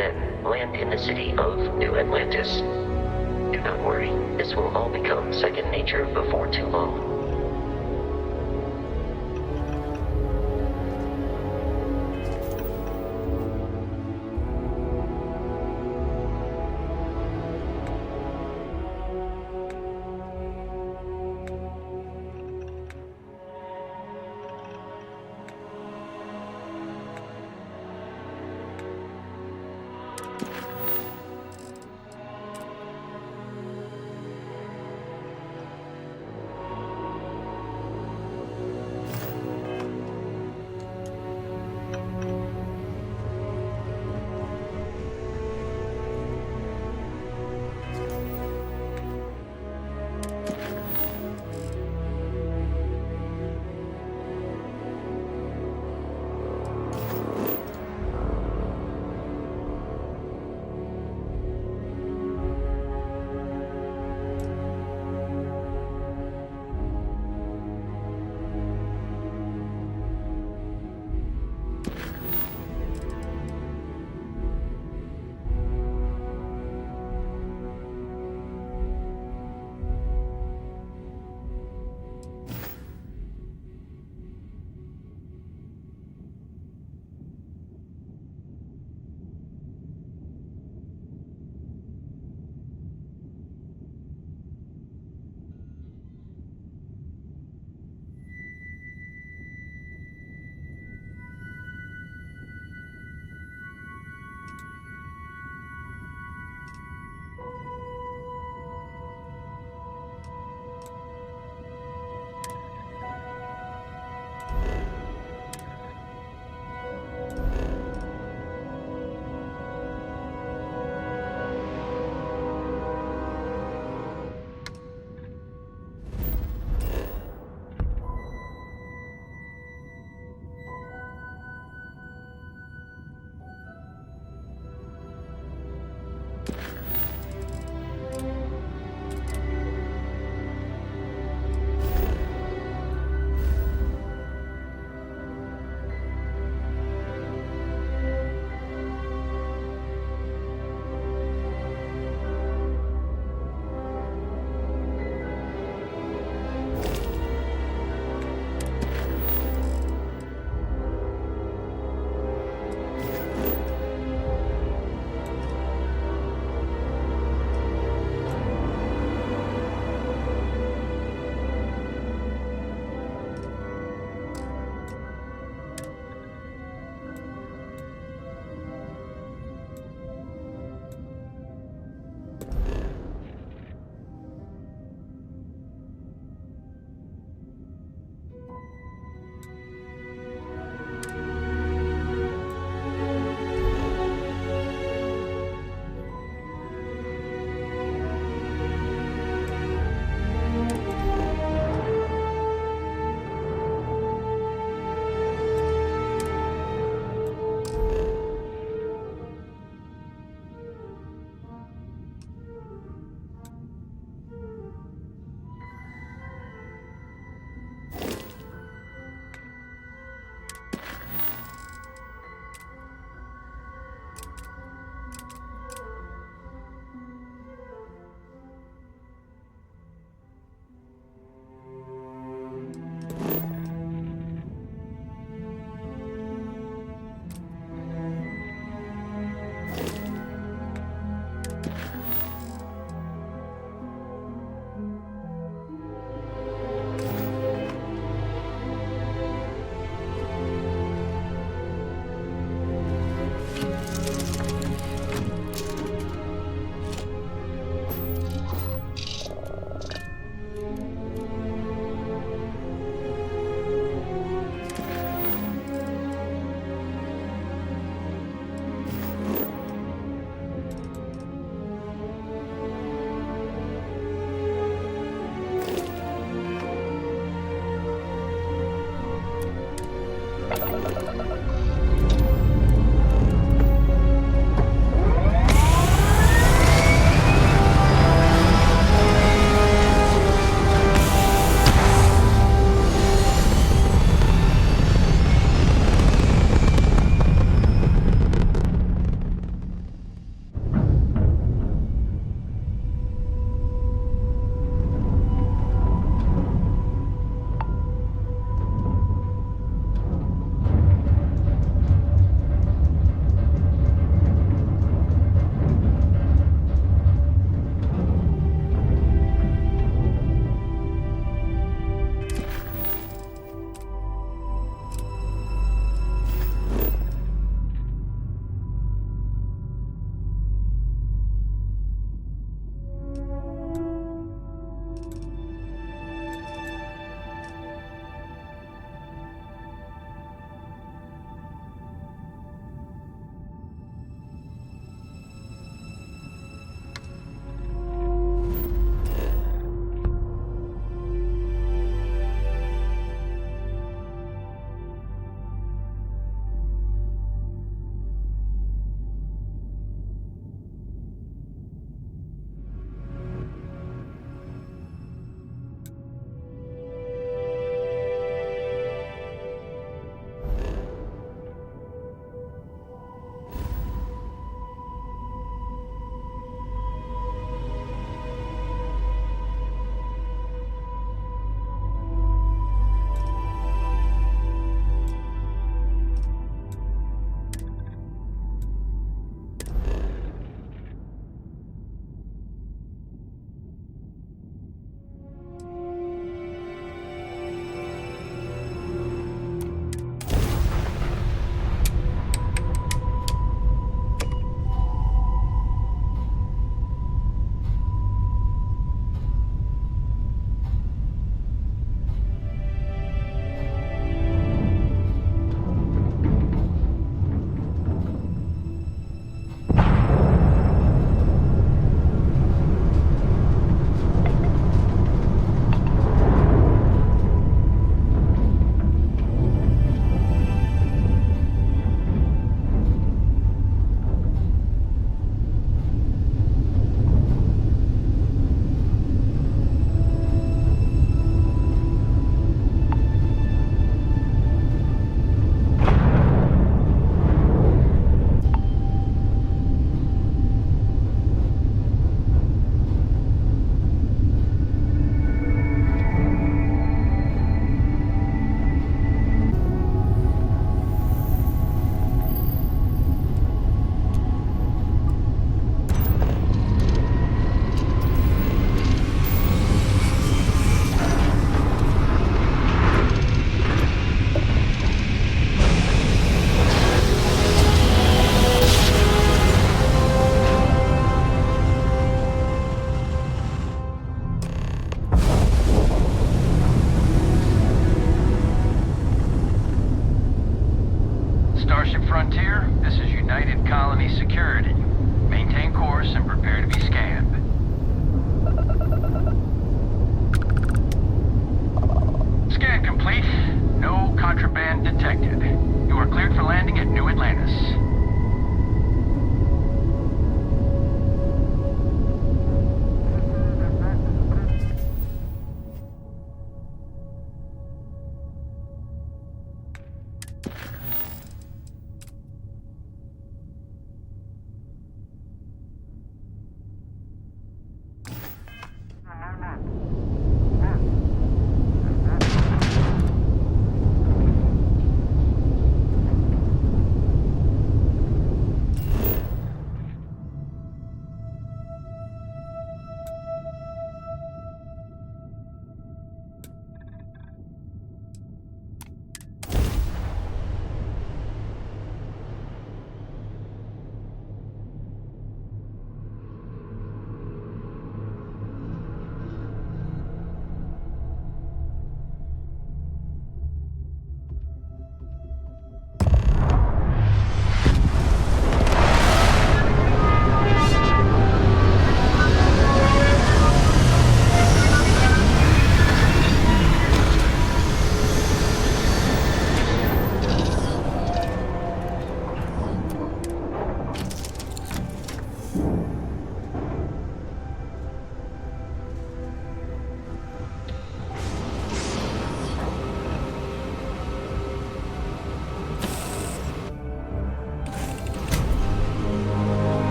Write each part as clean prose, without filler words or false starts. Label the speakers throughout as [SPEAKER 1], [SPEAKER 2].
[SPEAKER 1] then land in the city of New Atlantis. Do not worry, this will all become second nature before too long.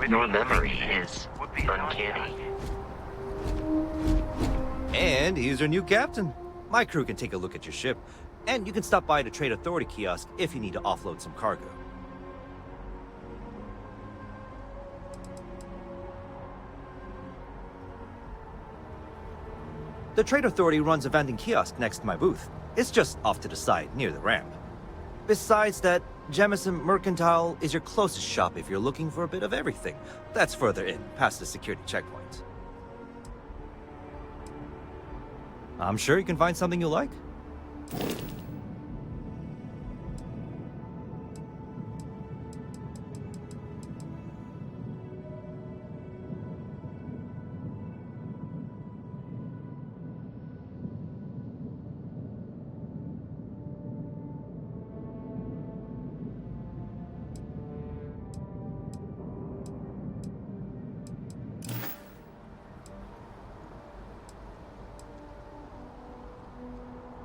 [SPEAKER 1] Your memory is uncanny.
[SPEAKER 2] And here's your new captain. My crew can take a look at your ship, and you can stop by the Trade Authority kiosk if you need to offload some cargo. The Trade Authority runs a vending kiosk next to my booth. It's just off to the side, near the ramp. Besides that, Jemison Mercantile is your closest shop if you're looking for a bit of everything. That's further in, past the security checkpoint. I'm sure you can find something you like.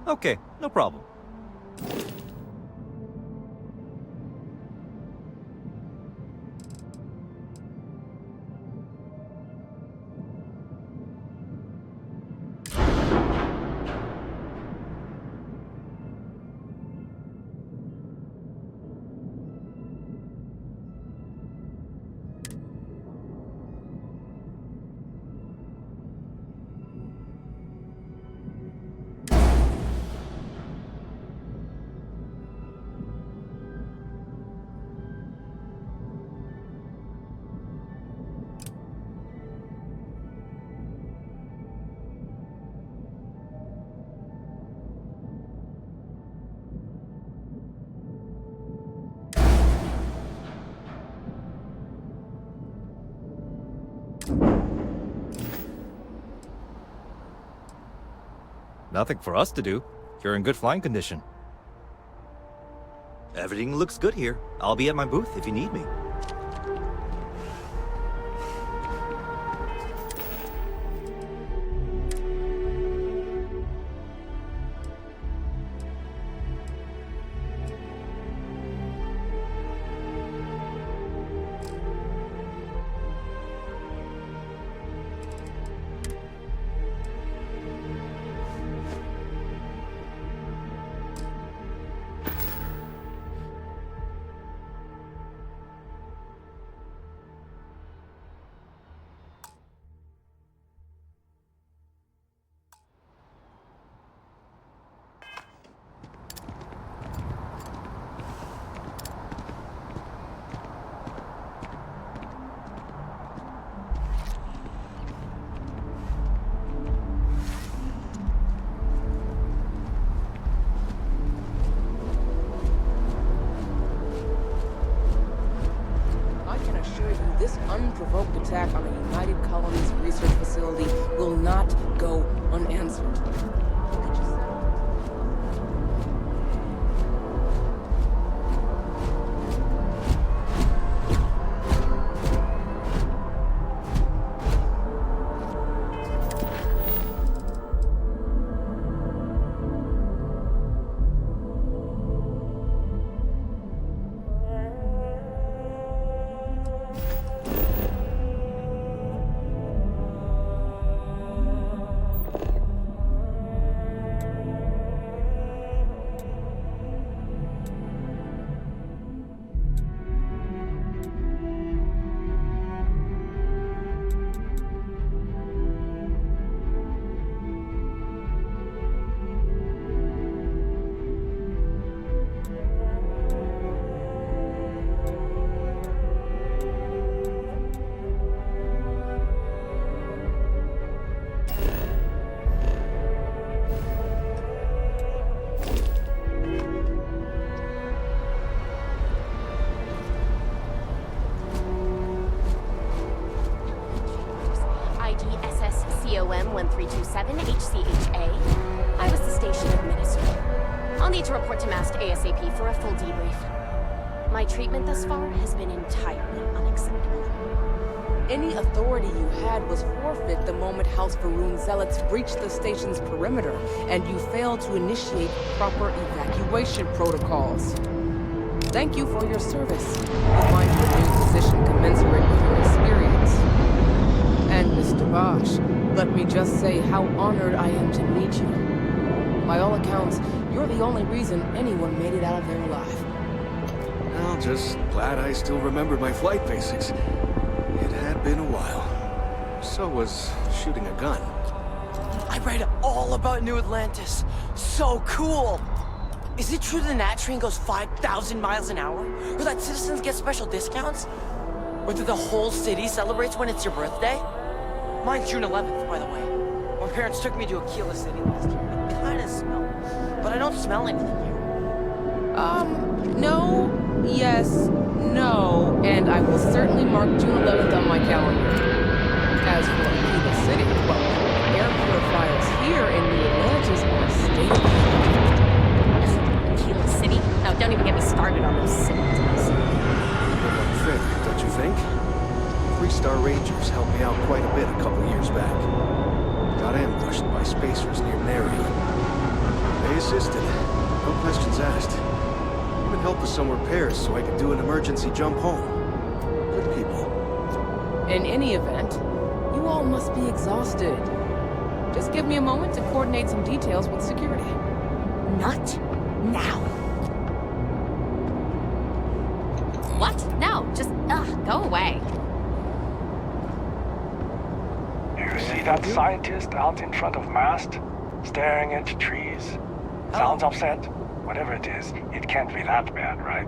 [SPEAKER 2] Okay, no problem. Nothing for us to do. You're in good flying condition. Everything looks good here. I'll be at my booth if you need me.
[SPEAKER 3] This unprovoked attack on a United Colonies research facility will not go unanswered.
[SPEAKER 4] COM 1327 HCHA. I was the station administrator. I'll need to report to Mast ASAP for a full debrief. My treatment thus far has been entirely unacceptable.
[SPEAKER 3] Any authority you had was forfeit the moment House Varun zealots breached the station's perimeter, and you failed to initiate proper evacuation protocols. Thank you for your service. You'll find your new position commensurate with your experience. gosh, let me just say how honored I am to meet you. By all accounts, you're the only reason anyone made it out of there alive.
[SPEAKER 5] Well, just glad I still remembered my flight basics. It had been a while. So was shooting a gun.
[SPEAKER 6] I read all about New Atlantis. So cool! Is it true the Nat train goes 5,000 miles an hour? Or that citizens get special discounts? Or that the whole city celebrates when it's your birthday? Mine's June 11th, by the way. My parents took me to Aquila City last year. It kinda smelled, but I don't smell anything here.
[SPEAKER 3] No, yes, no, and I will certainly mark June 11th on my calendar. As for Aquila City, well, air purifiers here in New Atlantis are state-of-the-art.
[SPEAKER 4] Aquila City? No, don't even get me started on those cities.
[SPEAKER 5] Unfair, don't you think? 3-star Rangers helped me out quite a bit a couple years back. Got ambushed by spacers near Neria. They assisted, no questions asked. Even helped with some repairs so I could do an emergency jump home. Good people.
[SPEAKER 3] In any event, you all must be exhausted. Just give me a moment to coordinate some details with security.
[SPEAKER 4] Not now. What? No, just, go away.
[SPEAKER 7] You see that scientist out in front of mast, staring into trees? Sounds upset. Whatever it is, it can't be that bad, right?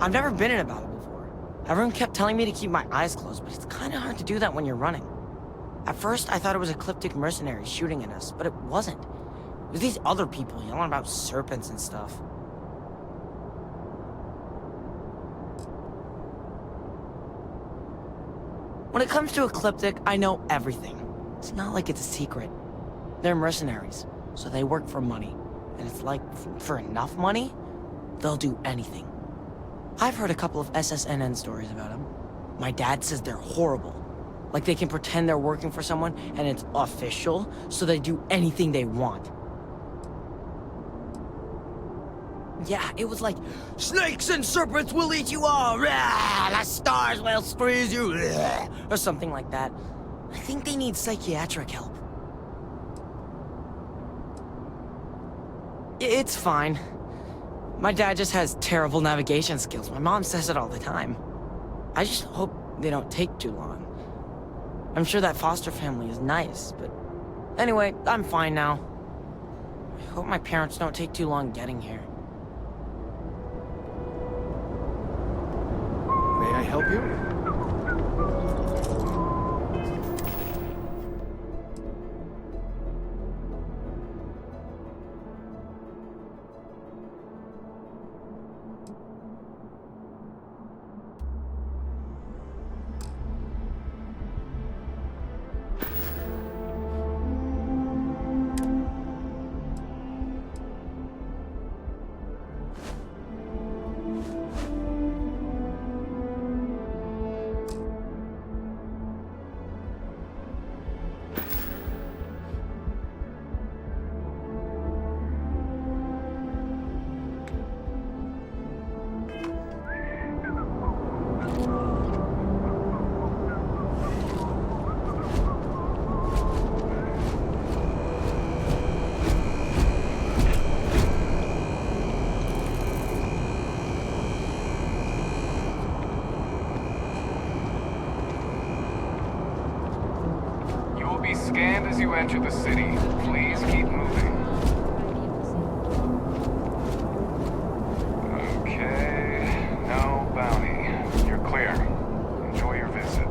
[SPEAKER 6] I've never been in a battle before. Everyone kept telling me to keep my eyes closed, but it's kinda hard to do that when you're running. At first, I thought it was ecliptic mercenaries shooting at us, but it wasn't. It was these other people yelling about serpents and stuff. When it comes to ecliptic, I know everything. It's not like it's a secret. They're mercenaries, so they work for money. And it's like, for enough money, they'll do anything. I've heard a couple of SSNN stories about them. My dad says they're horrible. Like they can pretend they're working for someone and it's official, so they do anything they want. Yeah, it was like, snakes and serpents will eat you all, rah, the stars will squeeze you, rah, or something like that. I think they need psychiatric help. It's fine. My dad just has terrible navigation skills. My mom says it all the time. I just hope they don't take too long. I'm sure that foster family is nice, but... Anyway, I'm fine now. I hope my parents don't take too long getting here.
[SPEAKER 5] May I help you?
[SPEAKER 7] Scanned as you enter the city. Please keep moving. Okay, no bounty. You're clear. Enjoy your visit.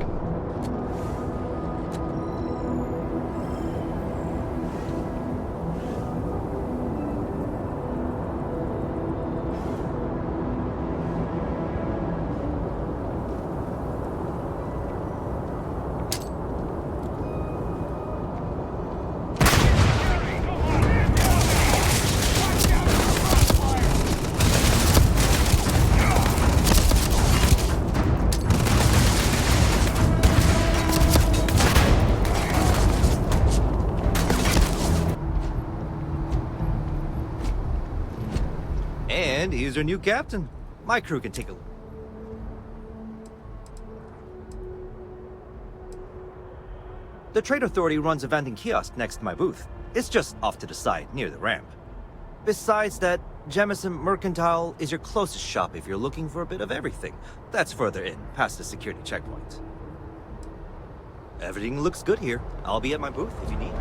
[SPEAKER 2] And here's our new captain. My crew can take a look. The Trade Authority runs a vending kiosk next to my booth. It's just off to the side, near the ramp. Besides that, Jemison Mercantile is your closest shop if you're looking for a bit of everything. That's further in, past the security checkpoint. Everything looks good here. I'll be at my booth if you need me.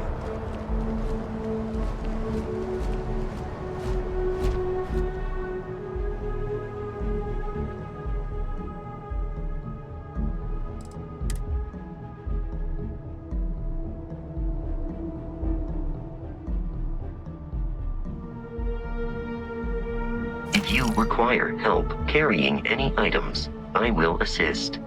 [SPEAKER 1] If you require help carrying any items, I will assist.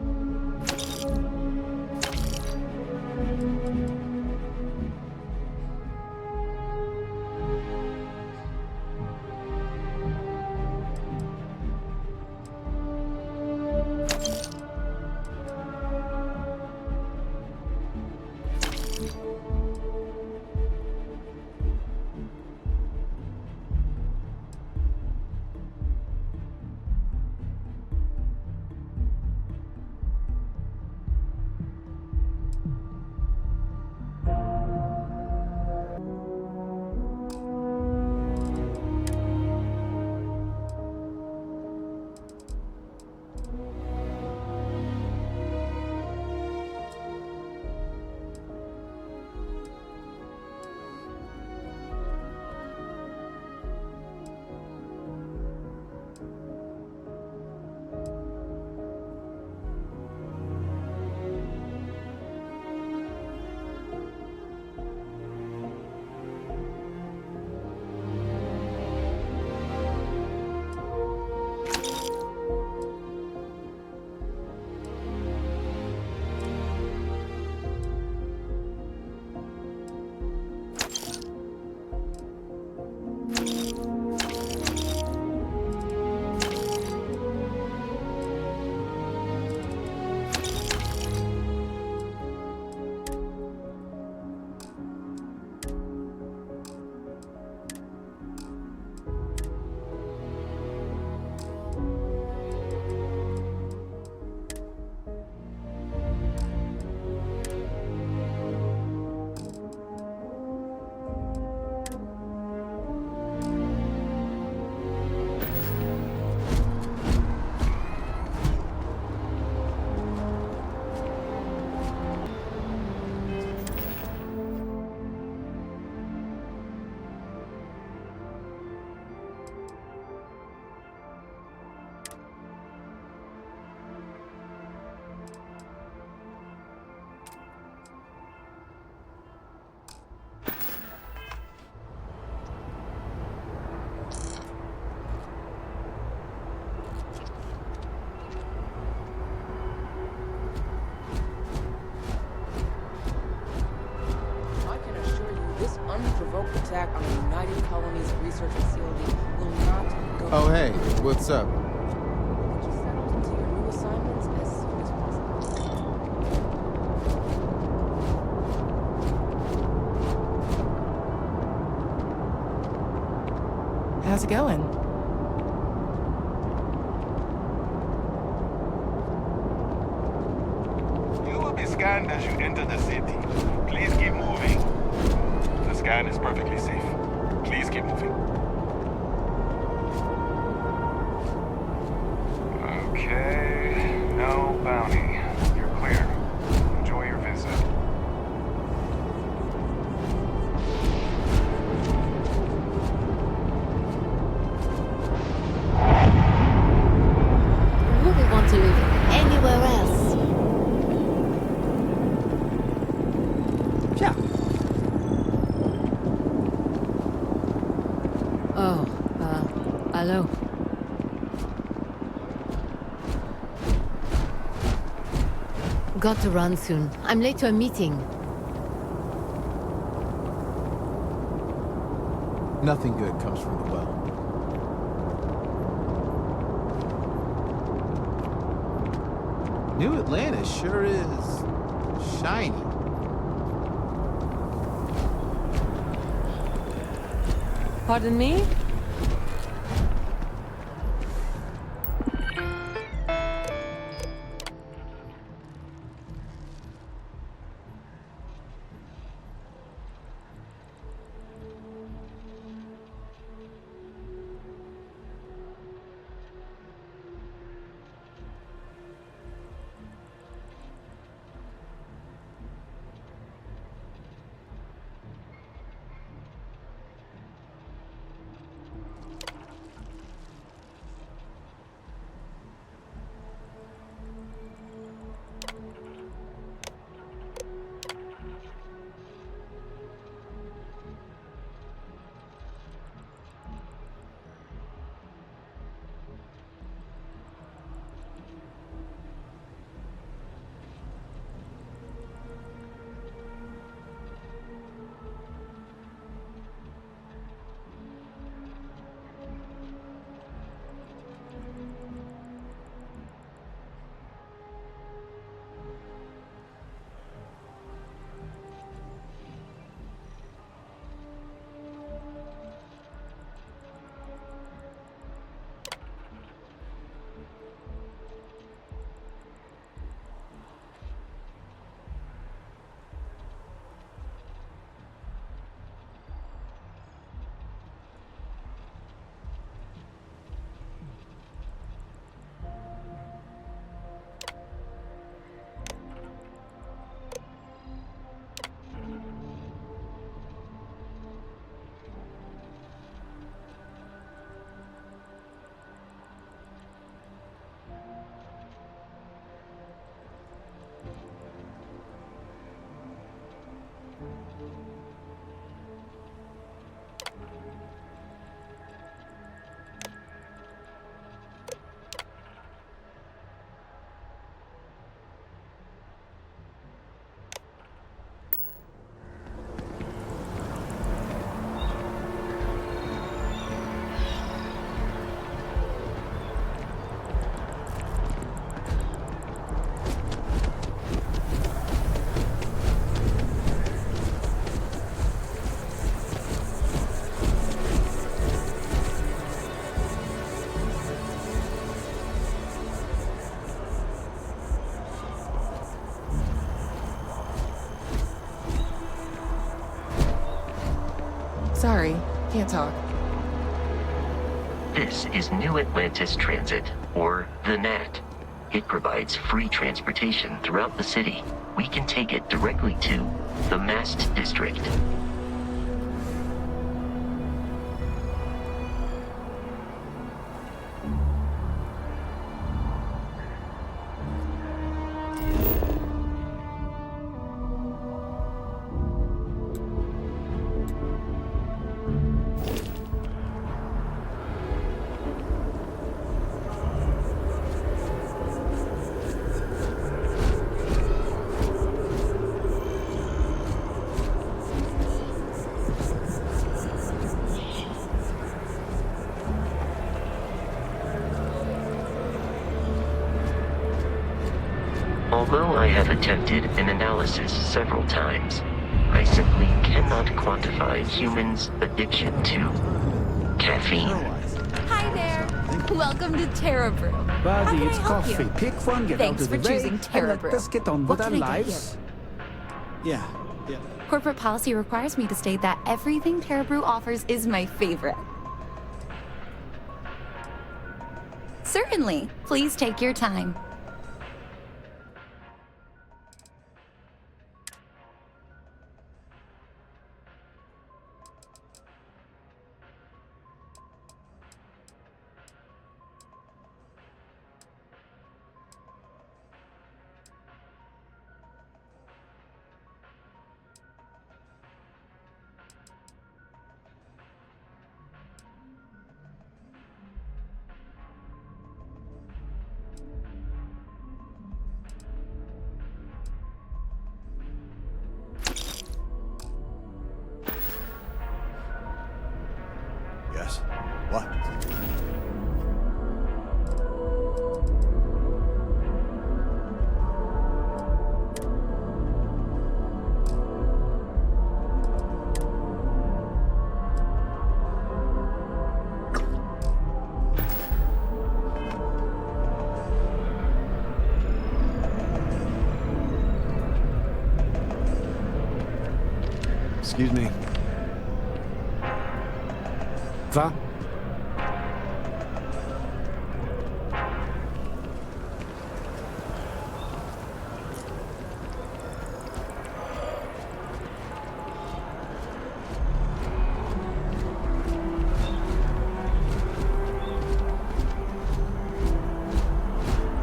[SPEAKER 3] Unprovoked attack on the United Colonies research facility will not go.
[SPEAKER 8] Oh, hey, what's up?
[SPEAKER 3] Get you settled into your new assignments as soon as possible.
[SPEAKER 6] How's it going?
[SPEAKER 9] You will be scanned as you enter the city. Please keep moving. The scan is perfectly safe. Please keep moving. Okay, no bounty. You're clear. Enjoy your visit.
[SPEAKER 10] Wouldn't want to live anywhere else.
[SPEAKER 2] Yeah.
[SPEAKER 10] Oh, hello. Got to run soon. I'm late to a meeting.
[SPEAKER 8] Nothing good comes from the well. New Atlanta sure is shiny.
[SPEAKER 3] Pardon me? Can't talk.
[SPEAKER 1] This is New Atlantis Transit, or the NAT. It provides free transportation throughout the city. We can take it directly to the Mast District. Although I have attempted an analysis several times, I simply cannot quantify humans' addiction to caffeine.
[SPEAKER 11] Hi there. Welcome to Terra Brew. How
[SPEAKER 12] Buddy,
[SPEAKER 11] can
[SPEAKER 12] it's
[SPEAKER 11] I help
[SPEAKER 12] coffee.
[SPEAKER 11] you?
[SPEAKER 12] Pick one, get
[SPEAKER 11] Thanks
[SPEAKER 12] out of the
[SPEAKER 11] for
[SPEAKER 12] way,
[SPEAKER 11] choosing
[SPEAKER 12] and
[SPEAKER 11] Terra
[SPEAKER 12] let
[SPEAKER 11] Brew.
[SPEAKER 12] us get on
[SPEAKER 11] What
[SPEAKER 12] with our
[SPEAKER 11] can I get
[SPEAKER 12] lives. Yeah.
[SPEAKER 11] Corporate policy requires me to state that everything Terra Brew offers is my favorite. Certainly. Please take your time.
[SPEAKER 5] Yes. What? Excuse me. Va?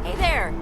[SPEAKER 11] Hey there.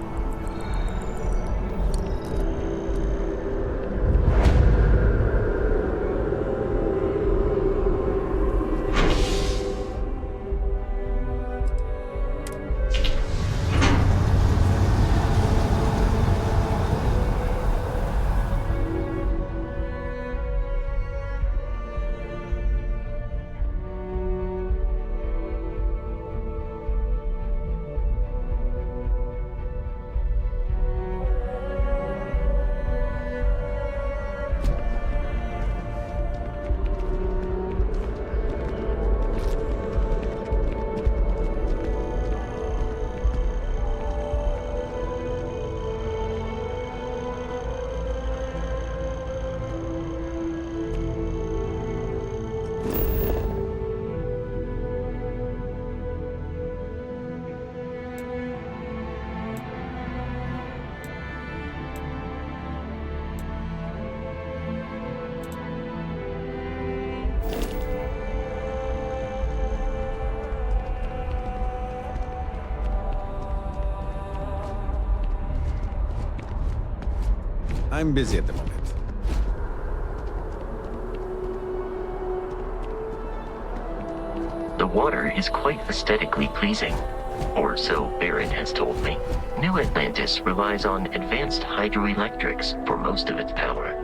[SPEAKER 5] I'm busy at the moment.
[SPEAKER 1] The water is quite aesthetically pleasing, or so Barrett has told me. New Atlantis relies on advanced hydroelectrics for most of its power.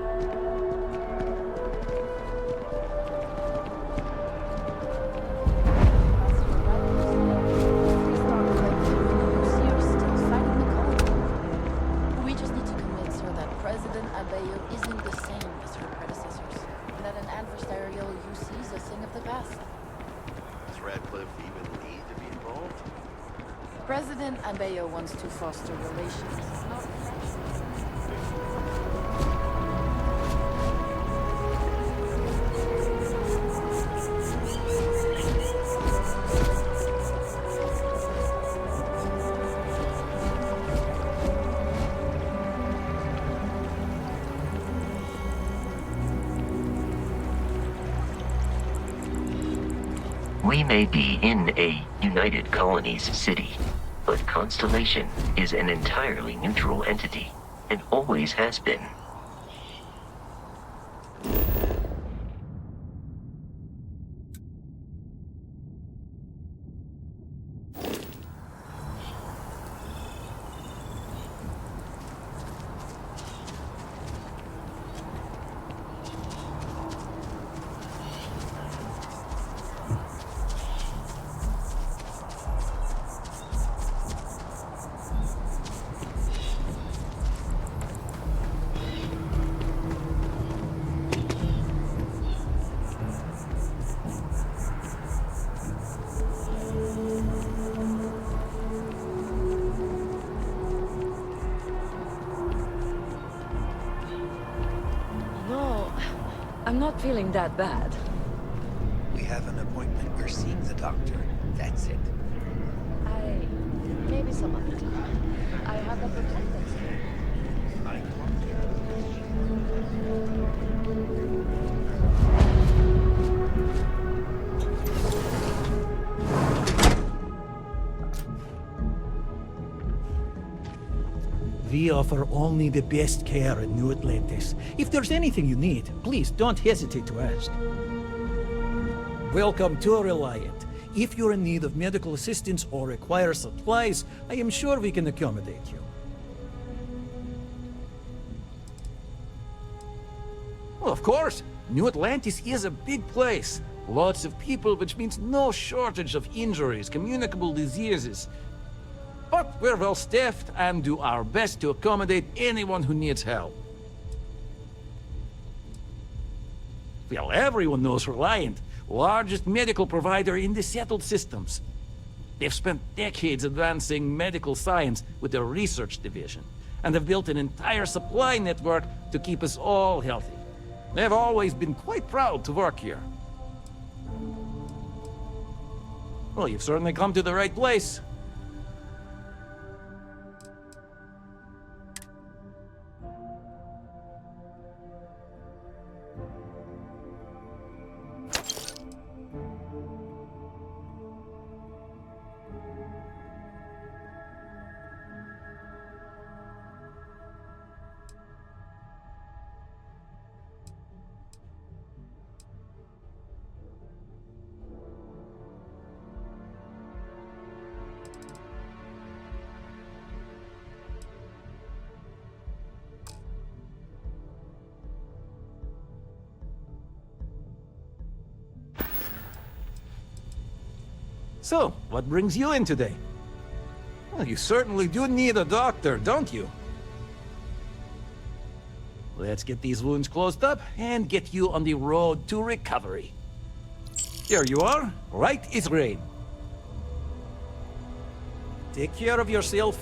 [SPEAKER 13] We just need to convince her that President Abeyo isn't the same as her predecessors, and that an adversarial UC is a thing of the past.
[SPEAKER 9] Does Radcliffe even need to be involved?
[SPEAKER 13] President Abeyo wants to foster relations, not friends.
[SPEAKER 1] We may be in a United Colonies city, but Constellation is an entirely neutral entity, and always has been.
[SPEAKER 14] No, I'm not feeling that bad.
[SPEAKER 15] We have an appointment. We're seeing the doctor. That's it.
[SPEAKER 13] Maybe some other time. I have a pretendance.
[SPEAKER 16] We offer only the best care in New Atlantis. If there's anything you need, please don't hesitate to ask. Welcome to Reliant. If you're in need of medical assistance or require supplies, I am sure we can accommodate you. Well, of course. New Atlantis is a big place. Lots of people, which means no shortage of injuries, communicable diseases. But we're well staffed and do our best to accommodate anyone who needs help. Well, everyone knows Reliant, largest medical provider in the settled systems. They've spent decades advancing medical science with their research division, and have built an entire supply network to keep us all healthy. They've always been quite proud to work here. Well, you've certainly come to the right place. So, what brings you in today? Well, you certainly do need a doctor, don't you? Let's get these wounds closed up and get you on the road to recovery. Here you are. Right is rain. Take care of yourself.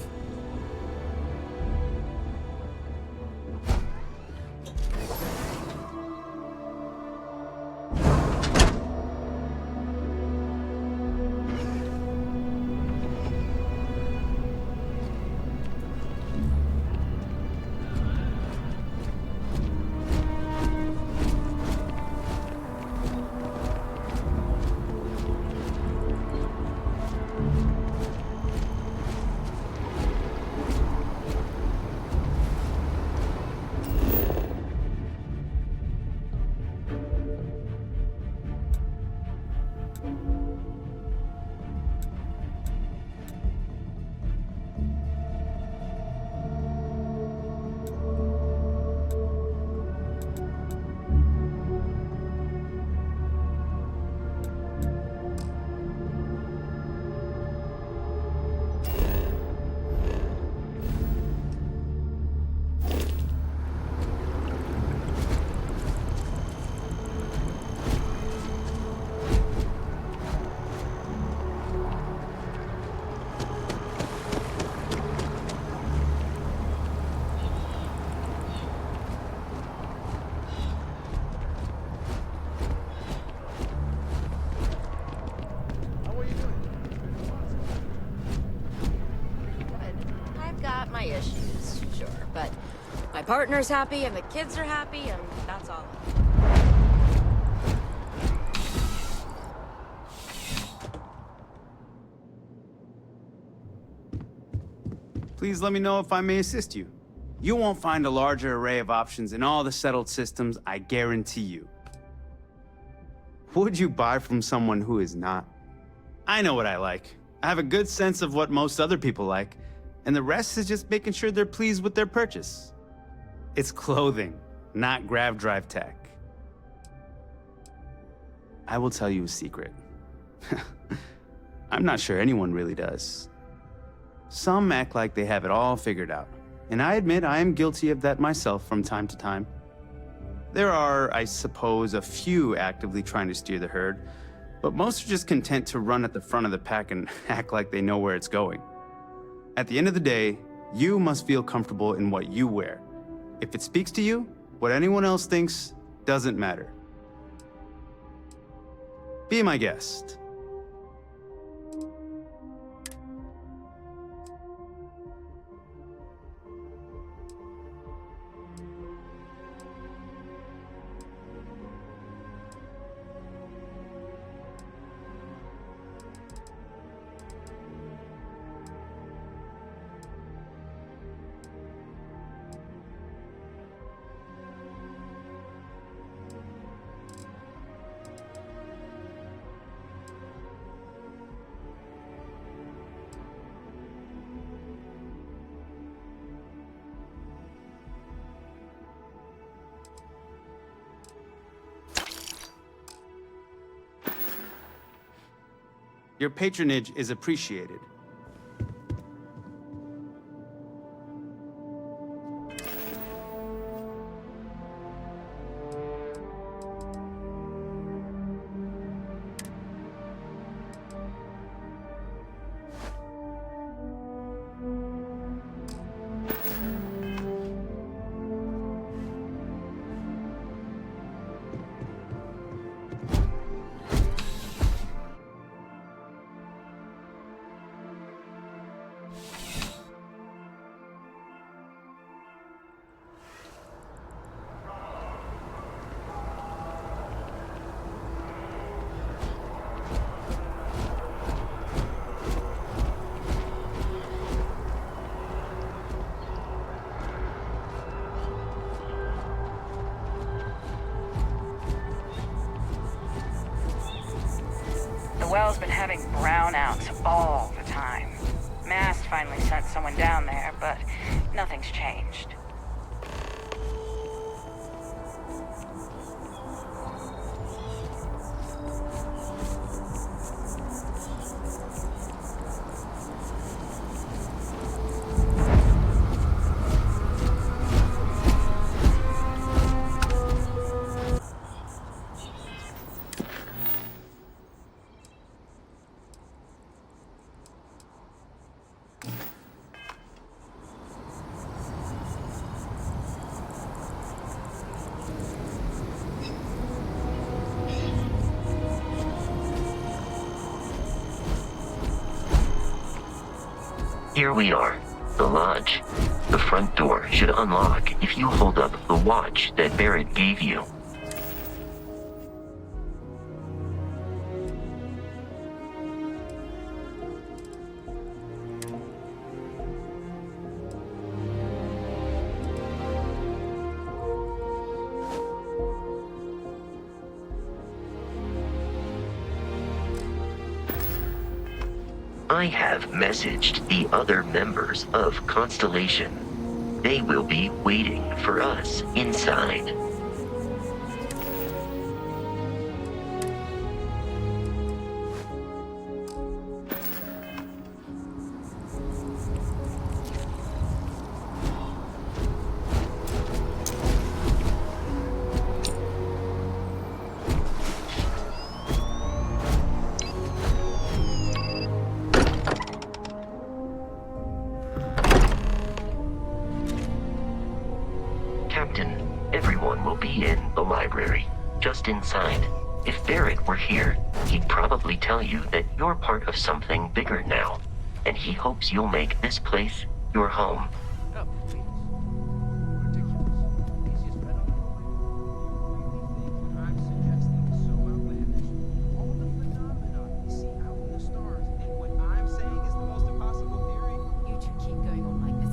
[SPEAKER 13] My partner's happy and the kids are happy, and that's all.
[SPEAKER 17] Please let me know if I may assist you. You won't find a larger array of options in all the settled systems, I guarantee you. Would you buy from someone who is not? I know what I like. I have a good sense of what most other people like, and the rest is just making sure they're pleased with their purchase. It's clothing, not grav drive tech. I will tell you a secret. I'm not sure anyone really does. Some act like they have it all figured out, and I admit I am guilty of that myself from time to time. There are, I suppose, a few actively trying to steer the herd, but most are just content to run at the front of the pack and act like they know where it's going. At the end of the day, you must feel comfortable in what you wear. If it speaks to you, what anyone else thinks doesn't matter. Be my guest. Your patronage is appreciated.
[SPEAKER 18] The well's been having brownouts all the time. Mast finally sent someone down there, but nothing's changed.
[SPEAKER 1] Here we are, the lodge. The front door should unlock if you hold up the watch that Barrett gave you. I have messaged the other members of Constellation. They will be waiting for us inside. Everyone will be in the library, just inside. If Barrett were here, he'd probably tell you that you're part of something bigger now, and he hopes you'll make this place your home.
[SPEAKER 13] You two keep going on like this.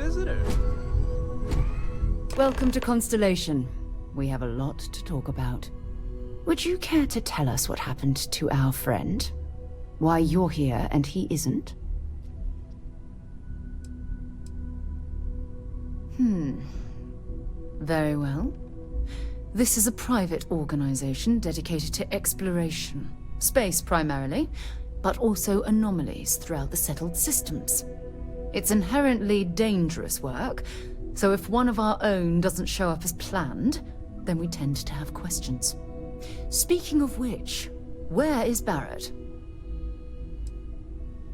[SPEAKER 19] visitor.
[SPEAKER 20] Welcome to Constellation. We have a lot to talk about. Would you care to tell us what happened to our friend? Why you're here and he isn't? Very well. This is a private organization dedicated to exploration. Space primarily, but also anomalies throughout the settled systems. It's inherently dangerous work, so if one of our own doesn't show up as planned, then we tend to have questions. Speaking of which, where is Barrett?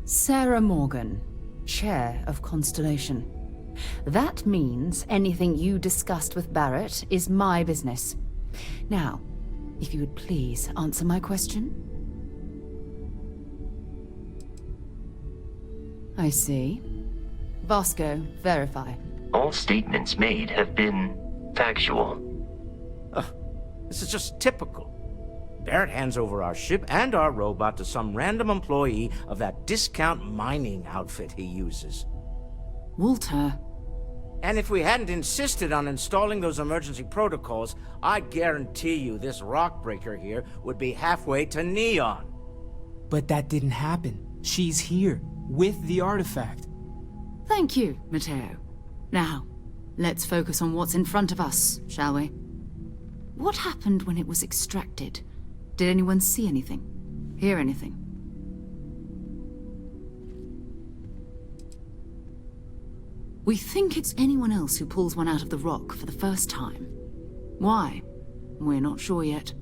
[SPEAKER 20] Sarah Morgan, Chair of Constellation. That means anything you discussed with Barrett is my business. Now, if you would please answer my question. I see. Vasco, verify.
[SPEAKER 1] All statements made have been factual.
[SPEAKER 21] This is just typical. Barrett hands over our ship and our robot to some random employee of that discount mining outfit he uses.
[SPEAKER 20] Walter.
[SPEAKER 21] And if we hadn't insisted on installing those emergency protocols, I guarantee you this rock breaker here would be halfway to Neon.
[SPEAKER 19] But that didn't happen. She's here, with the artifact.
[SPEAKER 20] Thank you, Matteo. Now, let's focus on what's in front of us, shall we? What happened when it was extracted? Did anyone see anything? Hear anything? We think it's anyone else who pulls one out of the rock for the first time. Why? We're not sure yet.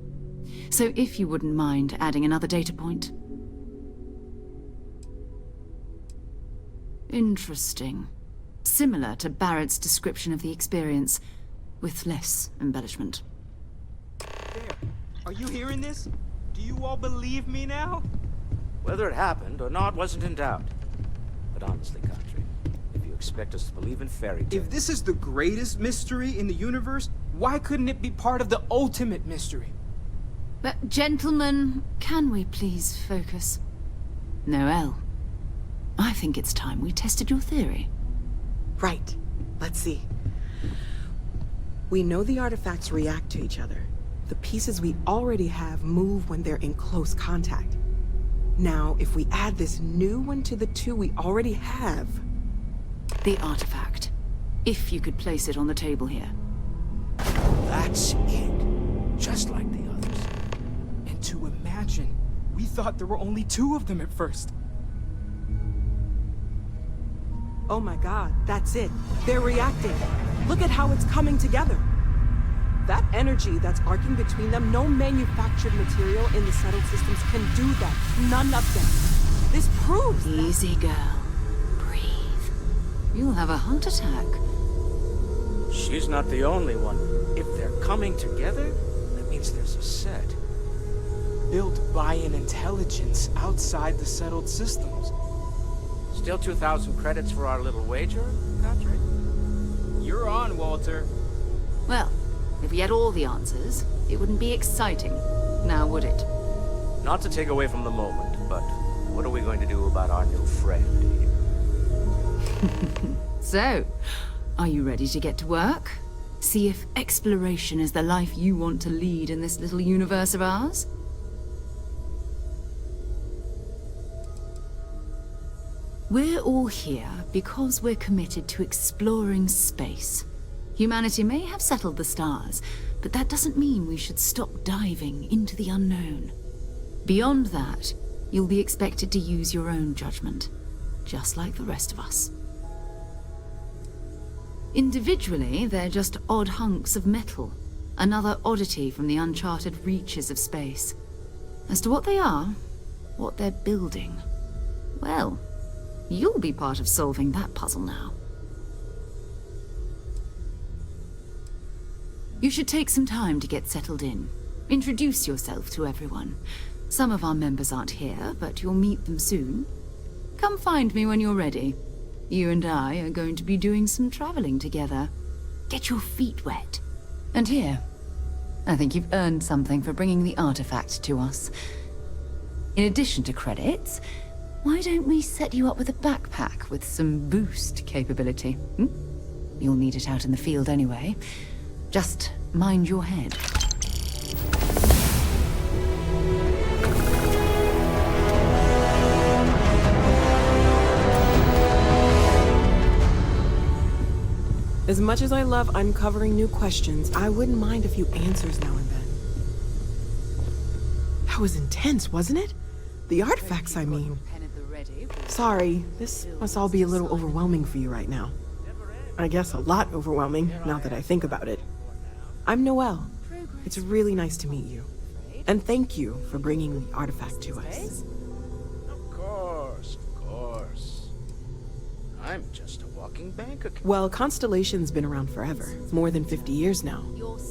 [SPEAKER 20] So if you wouldn't mind adding another data point. Interesting. Similar to Barrett's description of the experience, with less embellishment.
[SPEAKER 19] There. Are you hearing this? Do you all believe me now?
[SPEAKER 21] Whether it happened or not wasn't in doubt. But honestly, Country, if you expect us to believe in fairy tales...
[SPEAKER 19] If this is the greatest mystery in the universe, why couldn't it be part of the ultimate mystery?
[SPEAKER 20] But, gentlemen, can we please focus? Noel, I think it's time we tested your theory.
[SPEAKER 22] Right. Let's see. We know the artifacts react to each other. The pieces we already have move when they're in close contact. Now, if we add this new one to the two we already have...
[SPEAKER 20] The artifact. If you could place it on the table here.
[SPEAKER 21] That's it. Just like the others.
[SPEAKER 19] And to imagine, we thought there were only two of them at first.
[SPEAKER 22] Oh my god, that's it. They're reacting. Look at how it's coming together. That energy that's arcing between them, no manufactured material in the settled systems can do that. None of them. This proves that...
[SPEAKER 20] Easy, girl. Breathe. You'll have a heart attack.
[SPEAKER 21] She's not the only one. If they're coming together, that means there's a set.
[SPEAKER 19] Built by an intelligence outside the settled systems.
[SPEAKER 21] Still 2,000 credits for our little wager, Country?
[SPEAKER 19] You're on, Walter.
[SPEAKER 20] Well, if we had all the answers, it wouldn't be exciting, now would it?
[SPEAKER 21] Not to take away from the moment, but what are we going to do about our new friend here?
[SPEAKER 20] So, are you ready to get to work? See if exploration is the life you want to lead in this little universe of ours? We're all here because we're committed to exploring space. Humanity may have settled the stars, but that doesn't mean we should stop diving into the unknown. Beyond that, you'll be expected to use your own judgment, just like the rest of us. Individually, they're just odd hunks of metal, another oddity from the uncharted reaches of space. As to what they are, what they're building, well, you'll be part of solving that puzzle now. You should take some time to get settled in. Introduce yourself to everyone. Some of our members aren't here, but you'll meet them soon. Come find me when you're ready. You and I are going to be doing some traveling together. Get your feet wet. And here, I think you've earned something for bringing the artifact to us. In addition to credits, Why don't we set you up with a backpack with some boost capability? Hmm? You'll need it out in the field anyway. Just mind your head.
[SPEAKER 22] As much as I love uncovering new questions, I wouldn't mind a few answers now and then. That was intense, wasn't it? The artifacts, I mean. Sorry, this must all be a little overwhelming for you right now. I guess a lot overwhelming, now that I think about it. I'm Noelle. It's really nice to meet you. And thank you for bringing the artifact to us.
[SPEAKER 21] Of course. I'm just a walking bank account.
[SPEAKER 22] Well, Constellation's been around forever, more than 50 years now.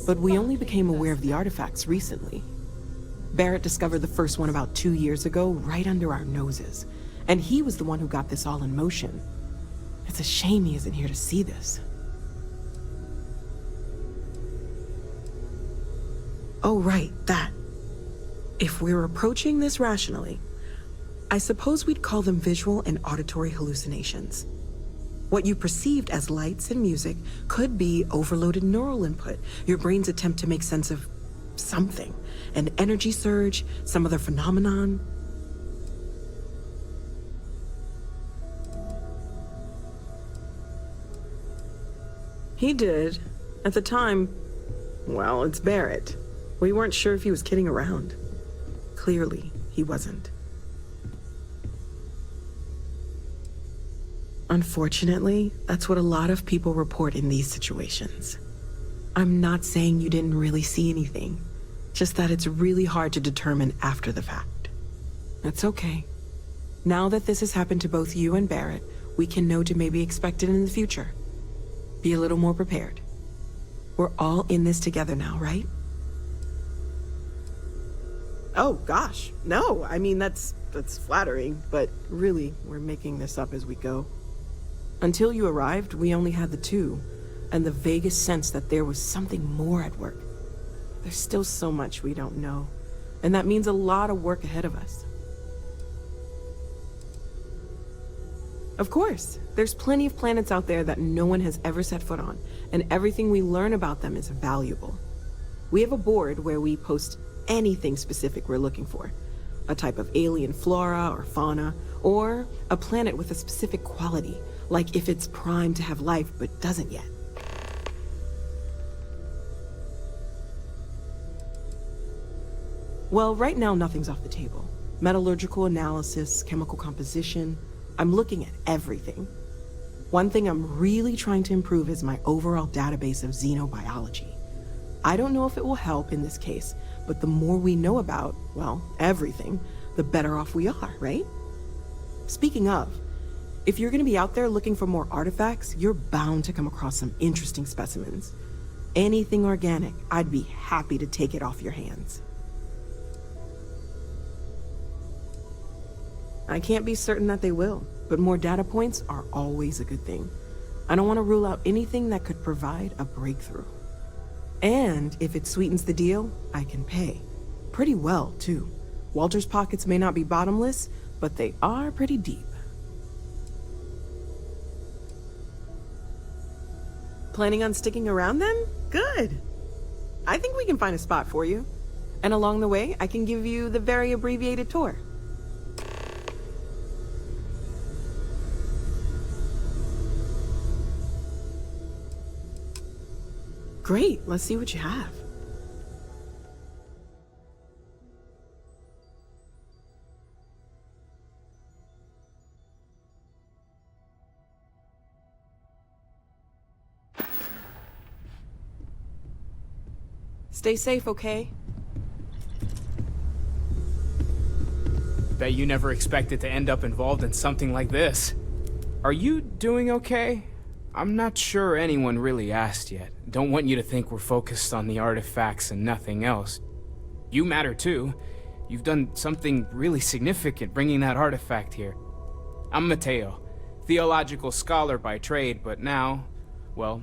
[SPEAKER 22] But we only became aware of the artifacts recently. Barrett discovered the first one about 2 years ago, right under our noses. And he was the one who got this all in motion. It's a shame he isn't here to see this. Oh, right, that. If we're approaching this rationally, I suppose we'd call them visual and auditory hallucinations. What you perceived as lights and music could be overloaded neural input, your brain's attempt to make sense of something. An energy surge, some other phenomenon. He did. At the time, well, it's Barrett. We weren't sure if he was kidding around. Clearly, he wasn't. Unfortunately, that's what a lot of people report in these situations. I'm not saying you didn't really see anything, just that it's really hard to determine after the fact. That's okay. Now that this has happened to both you and Barrett, we can know to maybe expect it in the future. Be a little more prepared. We're all in this together now, right? Oh, gosh. No, I mean, that's flattering, but really, we're making this up as we go. Until you arrived, we only had the two, and the vaguest sense that there was something more at work. There's still so much we don't know, and that means a lot of work ahead of us. Of course, there's plenty of planets out there that no one has ever set foot on, and everything we learn about them is valuable. We have a board where we post anything specific we're looking for. A type of alien flora or fauna, or a planet with a specific quality, like if it's primed to have life but doesn't yet. Well, right now nothing's off the table. Metallurgical analysis, chemical composition, I'm looking at everything. One thing I'm really trying to improve is my overall database of xenobiology. I don't know if it will help in this case, but the more we know about, well, everything, the better off we are, right? Speaking of, if you're gonna be out there looking for more artifacts, you're bound to come across some interesting specimens. Anything organic, I'd be happy to take it off your hands. I can't be certain that they will, but more data points are always a good thing. I don't want to rule out anything that could provide a breakthrough. And if it sweetens the deal, I can pay. Pretty well, too. Walter's pockets may not be bottomless, but they are pretty deep. Planning on sticking around then? Good. I think we can find a spot for you. And along the way, I can give you the very abbreviated tour. Great, let's see what you have. Stay safe, okay?
[SPEAKER 19] Bet you never expected to end up involved in something like this. Are you doing okay? I'm not sure anyone really asked yet. Don't want you to think we're focused on the artifacts and nothing else. You matter too. You've done something really significant bringing that artifact here. I'm Mateo, theological scholar by trade, but now, well,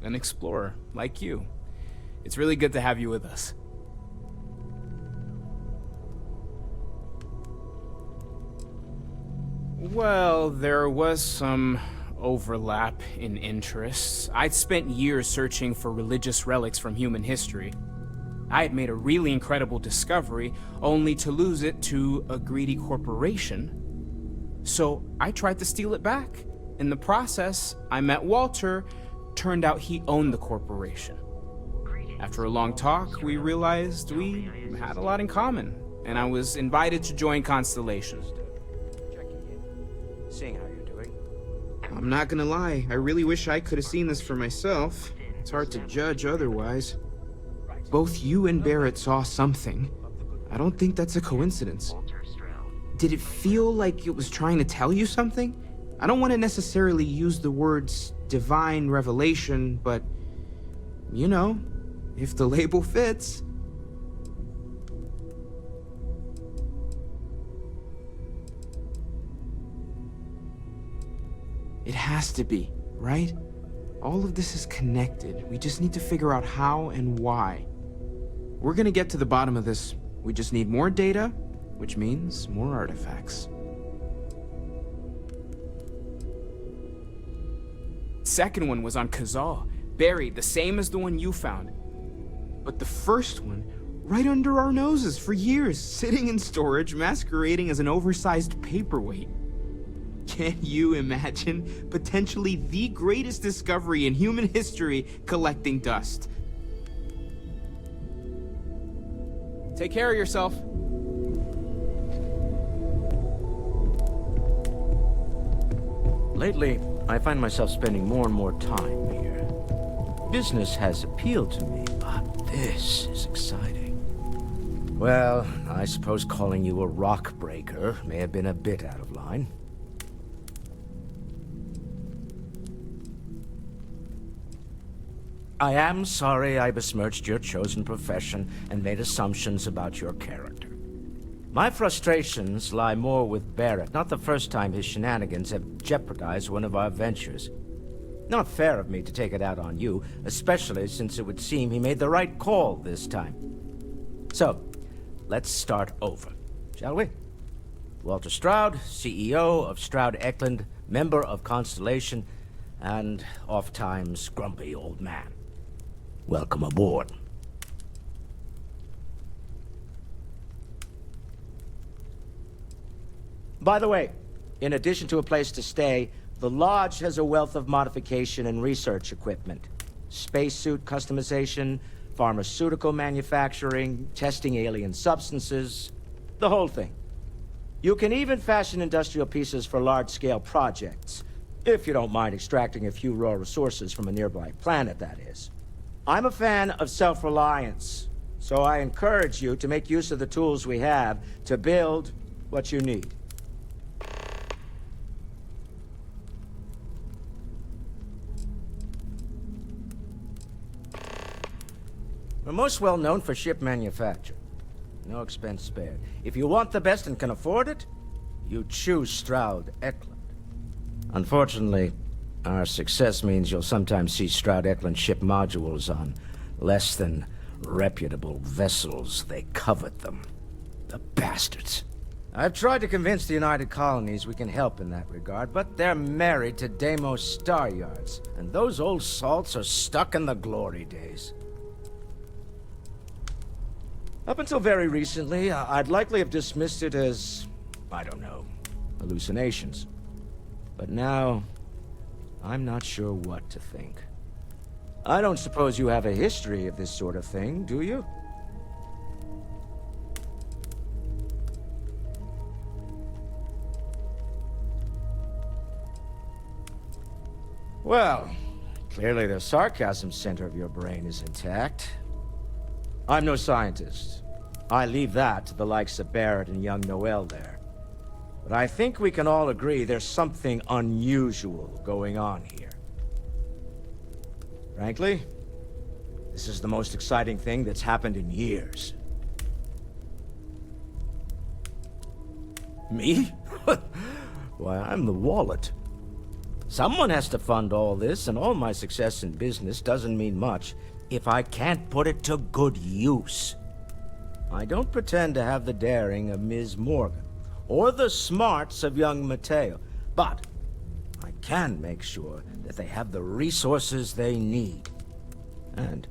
[SPEAKER 19] an explorer like you. It's really good to have you with us. Well, there was some overlap in interests. I'd spent years searching for religious relics from human history. I had made a really incredible discovery, only to lose it to a greedy corporation. So I tried to steal it back. In the process, I met Walter. Turned out he owned the corporation. After a long talk, we realized we had a lot in common, and I was invited to join Constellation.
[SPEAKER 21] Seeing how you're doing.
[SPEAKER 4] I'm not gonna lie, I really wish I could have seen this for myself. It's hard to judge otherwise. Both you and Barrett saw something. I don't think that's a coincidence. Did it feel like it was trying to tell you something? I don't want to necessarily use the words divine revelation, but you know, if the label fits. It has to be, right? All of this is connected. We just need to figure out how and why. We're gonna get to the bottom of this. We just need more data, which means more artifacts.
[SPEAKER 19] Second one was on Kazal, buried, the same as the one you found.
[SPEAKER 4] But the first one, right under our noses for years, sitting in storage, masquerading as an oversized paperweight. Can you imagine potentially the greatest discovery in human history collecting dust?
[SPEAKER 19] Take care of yourself.
[SPEAKER 21] Lately, I find myself spending more and more time here. Business has appealed to me, but this is exciting. Well, I suppose calling you a rock breaker may have been a bit out of line. I am sorry I besmirched your chosen profession and made assumptions about your character. My frustrations lie more with Barrett, not the first time his shenanigans have jeopardized one of our ventures. Not fair of me to take it out on you, especially since it would seem he made the right call this time. So, let's start over, shall we? Walter Stroud, CEO of Stroud Eklund, member of Constellation, and oft-times grumpy old man. Welcome aboard. By the way, in addition to a place to stay, the Lodge has a wealth of modification and research equipment. Spacesuit customization, pharmaceutical manufacturing, testing alien substances, the whole thing. You can even fashion industrial pieces for large-scale projects, if you don't mind extracting a few raw resources from a nearby planet, that is. I'm a fan of self-reliance, so I encourage you to make use of the tools we have to build what you need. We're most well known for ship manufacture. No expense spared. If you want the best and can afford it, you choose Stroud Eklund. Unfortunately, our success means you'll sometimes see Stroud Eklund ship modules on less than reputable vessels. They covet them. The bastards. I've tried to convince the United Colonies we can help in that regard, but they're married to Deimos Star Yards, and those old salts are stuck in the glory days. Up until very recently, I'd likely have dismissed it as, I don't know, hallucinations. But now, I'm not sure what to think. I don't suppose you have a history of this sort of thing, do you? Well, clearly the sarcasm center of your brain is intact. I'm no scientist. I leave that to the likes of Barrett and young Noel there. But I think we can all agree there's something unusual going on here. Frankly, this is the most exciting thing that's happened in years. Me? Why, I'm the wallet. Someone has to fund all this, and all my success in business doesn't mean much if I can't put it to good use. I don't pretend to have the daring of Ms. Morgan, or the smarts of young Mateo. But I can make sure that they have the resources they need. And,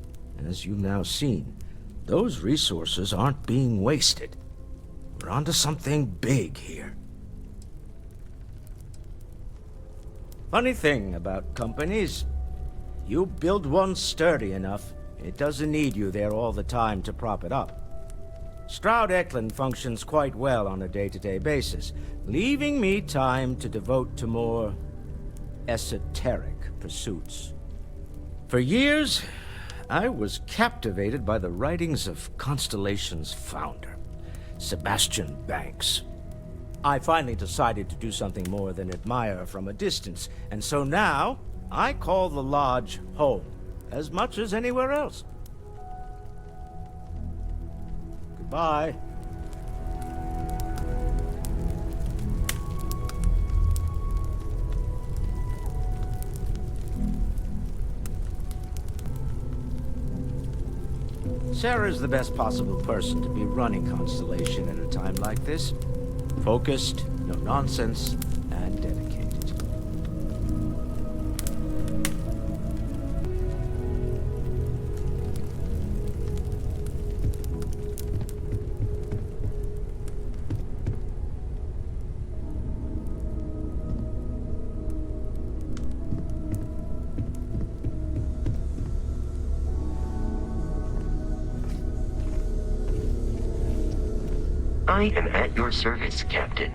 [SPEAKER 21] as you've now seen, those resources aren't being wasted. We're onto something big here. Funny thing about companies, you build one sturdy enough, it doesn't need you there all the time to prop it up. Stroud Eklund functions quite well on a day-to-day basis, leaving me time to devote to more esoteric pursuits. For years, I was captivated by the writings of Constellation's founder, Sebastian Banks. I finally decided to do something more than admire from a distance, and so now I call the Lodge home, as much as anywhere else. Goodbye. Sarah's the best possible person to be running Constellation at a time like this. Focused, no nonsense, and dedicated.
[SPEAKER 1] I am at your service, Captain.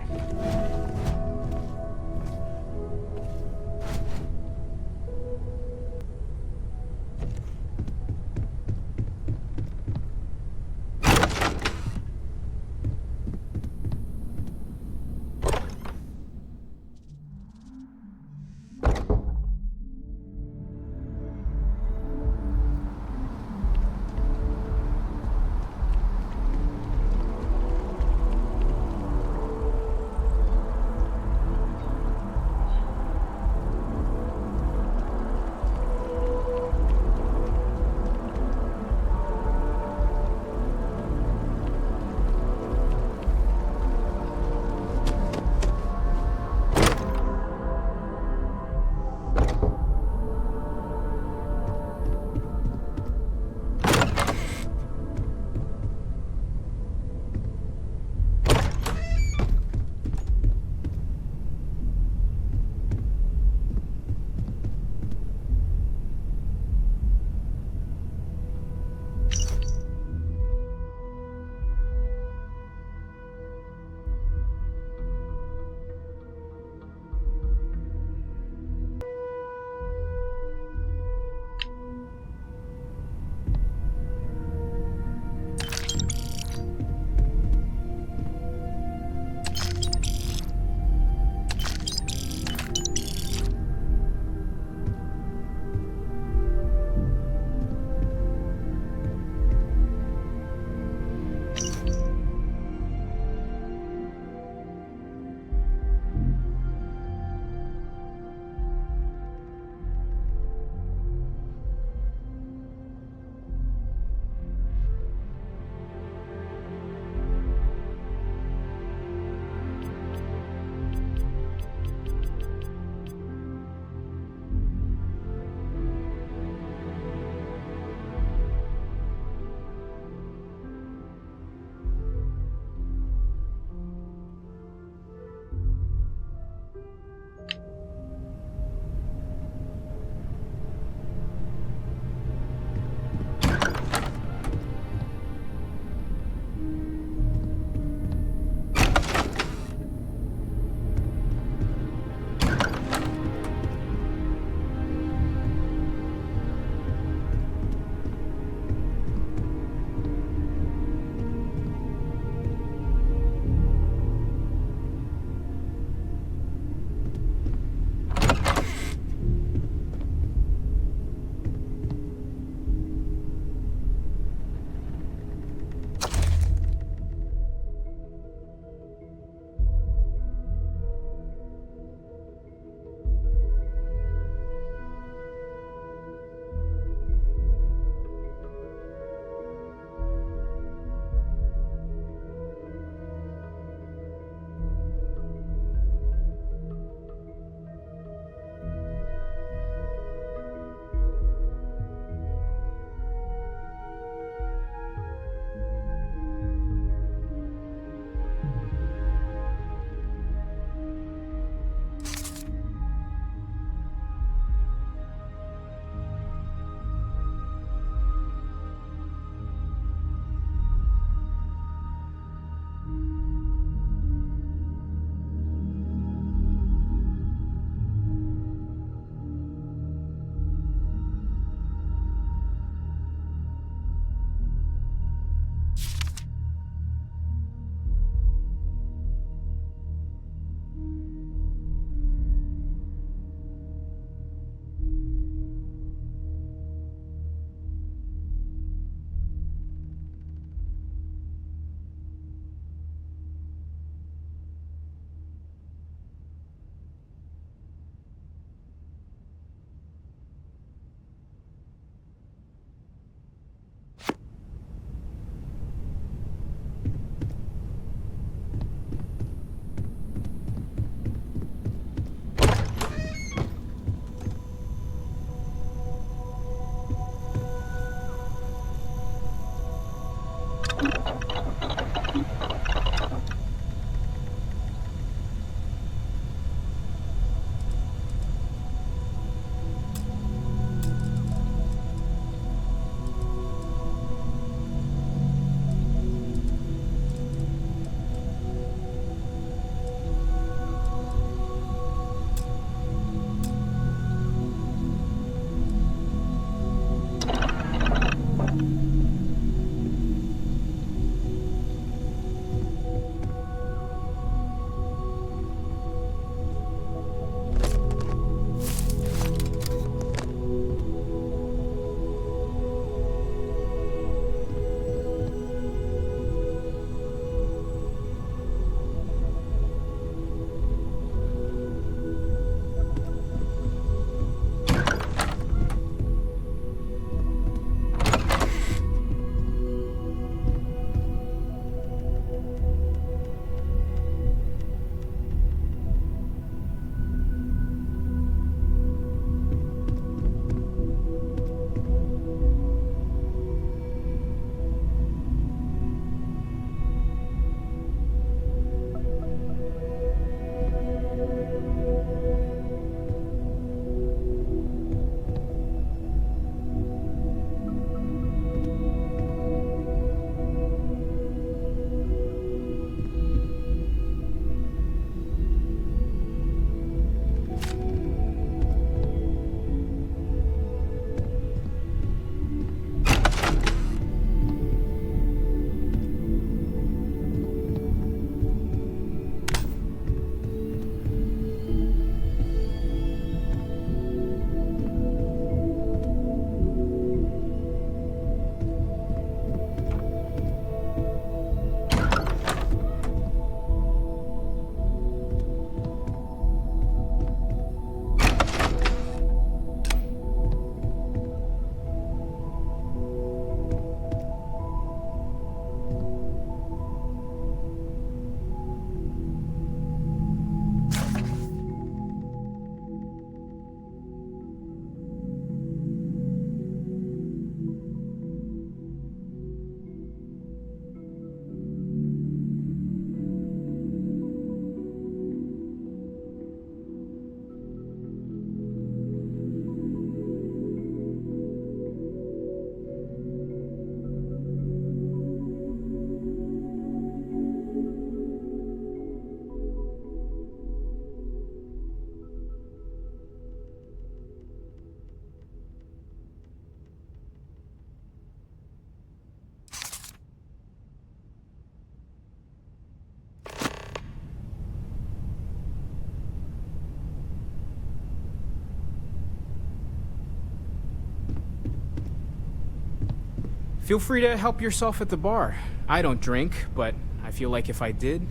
[SPEAKER 19] Feel free to help yourself at the bar. I don't drink, but I feel like if I did,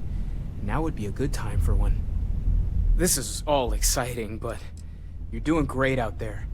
[SPEAKER 19] now would be a good time for one. This is all exciting, but you're doing great out there.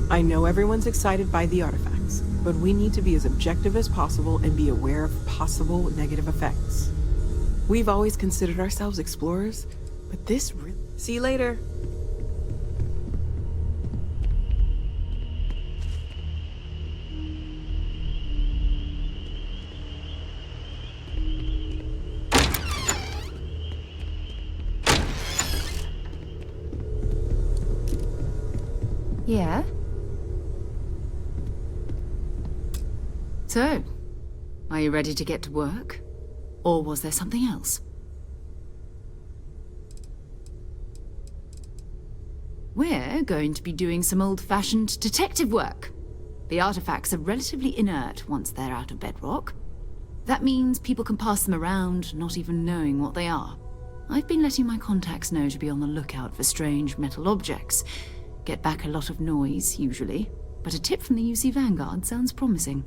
[SPEAKER 22] I know everyone's excited by the artifacts, but we need to be as objective as possible and be aware of possible negative effects. We've always considered ourselves explorers, but this really... See you later.
[SPEAKER 20] Yeah? So, are you ready to get to work? Or was there something else? We're going to be doing some old-fashioned detective work. The artifacts are relatively inert once they're out of bedrock. That means people can pass them around, not even knowing what they are. I've been letting my contacts know to be on the lookout for strange metal objects. Get back a lot of noise, usually, but a tip from the UC Vanguard sounds promising.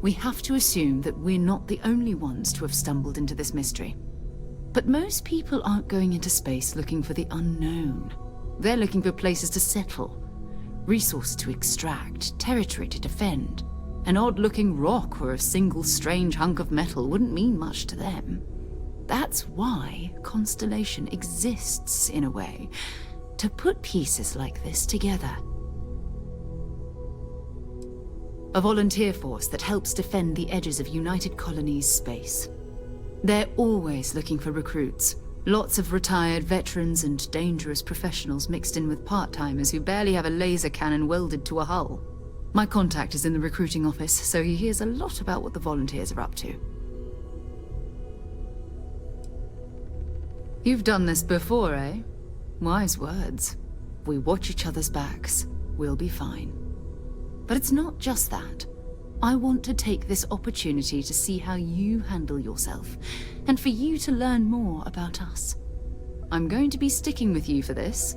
[SPEAKER 20] We have to assume that we're not the only ones to have stumbled into this mystery. But most people aren't going into space looking for the unknown. They're looking for places to settle, resources to extract, territory to defend. An odd-looking rock or a single strange hunk of metal wouldn't mean much to them. That's why Constellation exists, in a way, to put pieces like this together. A volunteer force that helps defend the edges of United Colonies space. They're always looking for recruits. Lots of retired veterans and dangerous professionals mixed in with part-timers who barely have a laser cannon welded to a hull. My contact is in the recruiting office, so he hears a lot about what the volunteers are up to. You've done this before, eh? Wise words. We watch each other's backs. We'll be fine. But it's not just that. I want to take this opportunity to see how you handle yourself, and for you to learn more about us. I'm going to be sticking with you for this.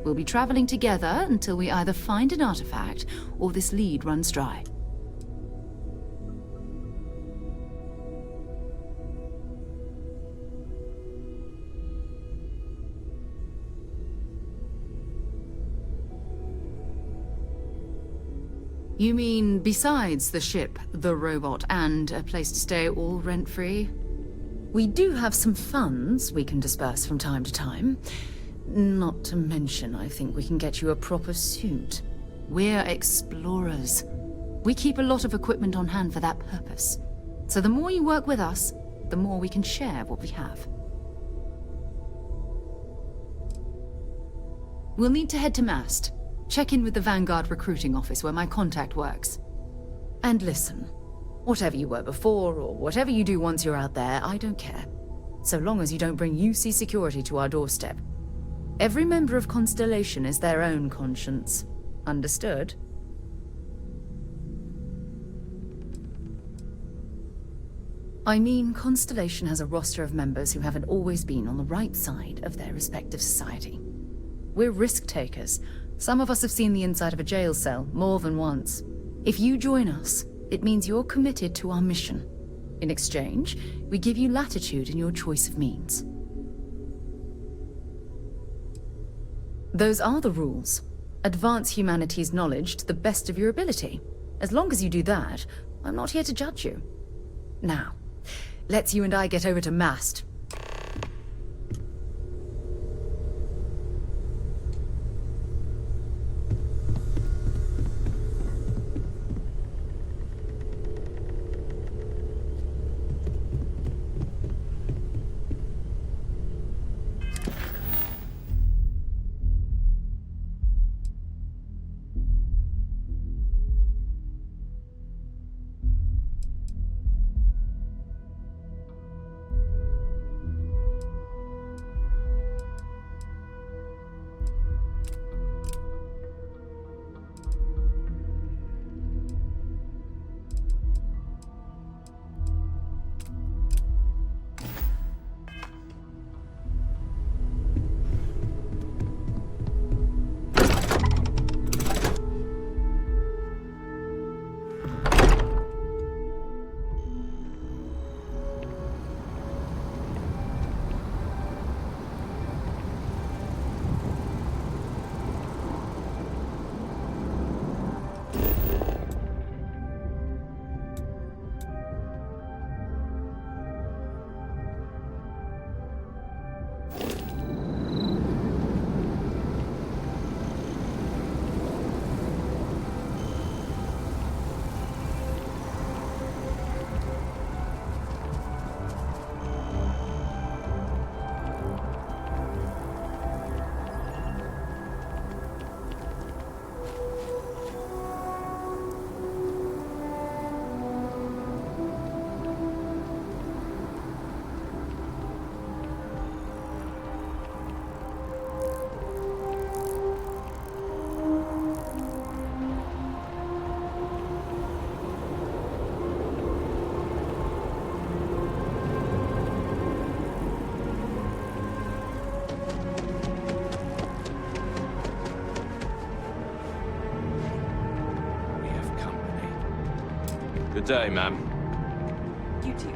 [SPEAKER 20] We'll be traveling together until we either find an artifact or this lead runs dry. You mean besides the ship, the robot, and a place to stay all rent-free? We do have some funds we can disperse from time to time. Not to mention, I think we can get you a proper suit. We're explorers. We keep a lot of equipment on hand for that purpose. So the more you work with us, the more we can share what we have. We'll need to head to Mast. Check in with the Vanguard recruiting office where my contact works. And listen, whatever you were before, or whatever you do once you're out there, I don't care. So long as you don't bring UC security to our doorstep. Every member of Constellation is their own conscience. Understood? I mean, Constellation has a roster of members who haven't always been on the right side of their respective society. We're risk-takers. Some of us have seen the inside of a jail cell more than once. If you join us, it means you're committed to our mission. In exchange, we give you latitude in your choice of means. Those are the rules. Advance humanity's knowledge to the best of your ability. As long as you do that, I'm not here to judge you. Now, let's you and I get over to Mast.
[SPEAKER 6] Good day, ma'am.
[SPEAKER 3] You too.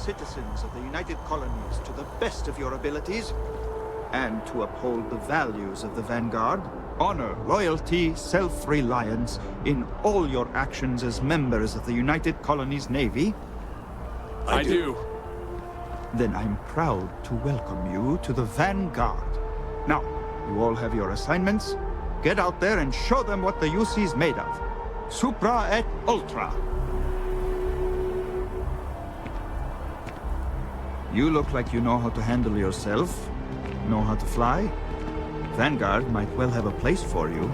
[SPEAKER 7] Citizens of the United Colonies to the best of your abilities, and to uphold the values of the Vanguard, honor, loyalty, self-reliance in all your actions as members of the United Colonies Navy?
[SPEAKER 6] I do.
[SPEAKER 7] Then I'm proud to welcome you to the Vanguard. Now, you all have your assignments. Get out there and show them what the UC's made of. Supra et Ultra. You look like you know how to handle yourself, know how to fly. Vanguard might well have a place for you.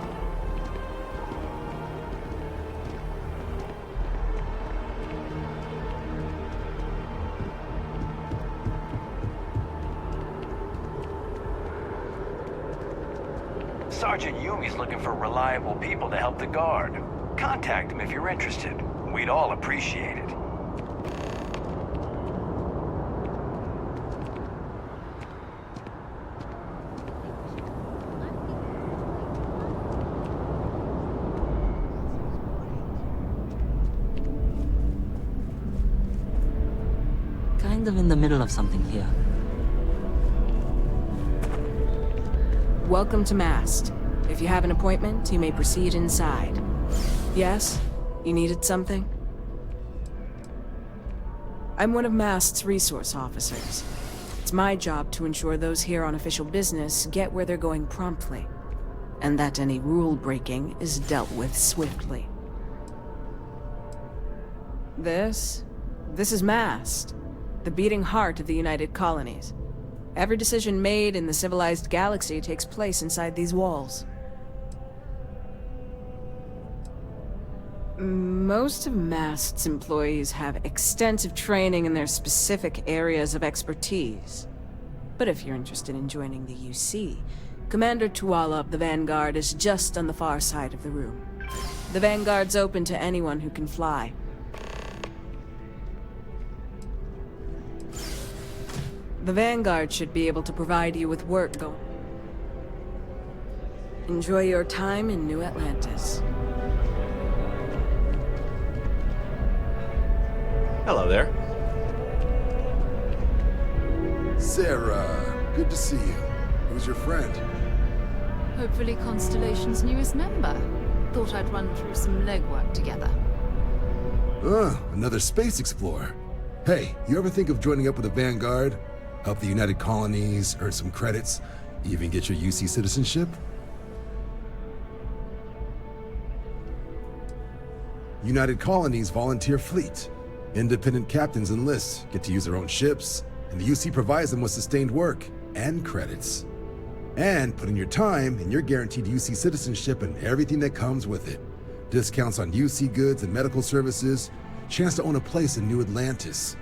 [SPEAKER 15] Sergeant Yumi's looking for reliable people to help the Guard. Contact him if you're interested. We'd all appreciate it.
[SPEAKER 23] Kind of in the middle of something here.
[SPEAKER 3] Welcome to Mast. If you have an appointment, you may proceed inside. Yes? You needed something? I'm one of Mast's resource officers. It's my job to ensure those here on official business get where they're going promptly, and that any rule breaking is dealt with swiftly. This is Mast, the beating heart of the United Colonies. Every decision made in the civilized galaxy takes place inside these walls. Most of Mast's employees have extensive training in their specific areas of expertise. But if you're interested in joining the UC, Commander Tuala of the Vanguard is just on the far side of the room. The Vanguard's open to anyone who can fly. The Vanguard should be able to provide you with work going. Enjoy your time in New Atlantis.
[SPEAKER 6] Hello there.
[SPEAKER 24] Sarah, good to see you. Who's your friend?
[SPEAKER 20] Hopefully Constellation's newest member. Thought I'd run through some legwork together.
[SPEAKER 24] Another space explorer. Hey, you ever think of joining up with the Vanguard? Help the United Colonies, earn some credits, even get your UC citizenship? United Colonies volunteer fleet. Independent captains enlist, get to use their own ships, and the UC provides them with sustained work and credits. And put in your time, and you're guaranteed UC citizenship and everything that comes with it. Discounts on UC goods and medical services, chance to own a place in New Atlantis.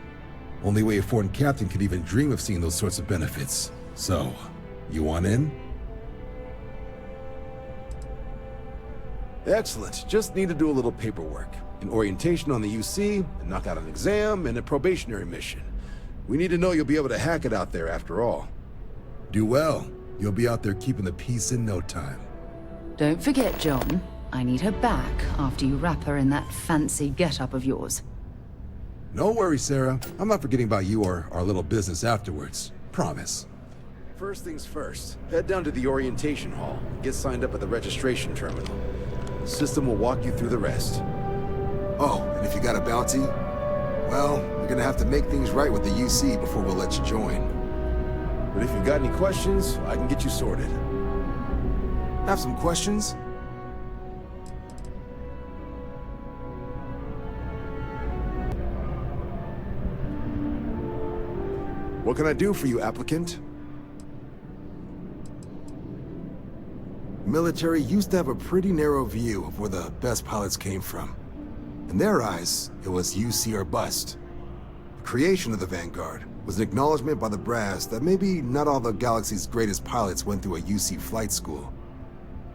[SPEAKER 24] Only way a foreign captain could even dream of seeing those sorts of benefits. So, you want in? Excellent. Just need to do a little paperwork. An orientation on the UC, and knock out an exam, and a probationary mission. We need to know you'll be able to hack it out there after all. Do well. You'll be out there keeping the peace in no time.
[SPEAKER 20] Don't forget, John. I need her back after you wrap her in that fancy get-up of yours.
[SPEAKER 24] No worries, Sarah. I'm not forgetting about you or our little business afterwards. Promise. First things first, head down to the orientation hall and get signed up at the registration terminal. The system will walk you through the rest.
[SPEAKER 2] Oh, and if you got a bounty, well, you're gonna have to make things right with the UC before we'll let you join.
[SPEAKER 24] But if you've got any questions, I can get you sorted.
[SPEAKER 2] Have some questions?
[SPEAKER 24] What can I do for you, applicant?
[SPEAKER 2] Military used to have a pretty narrow view of where the best pilots came from. In their eyes, it was UC or bust. The creation of the Vanguard was an acknowledgement by the brass that maybe not all the galaxy's greatest pilots went through a UC flight school.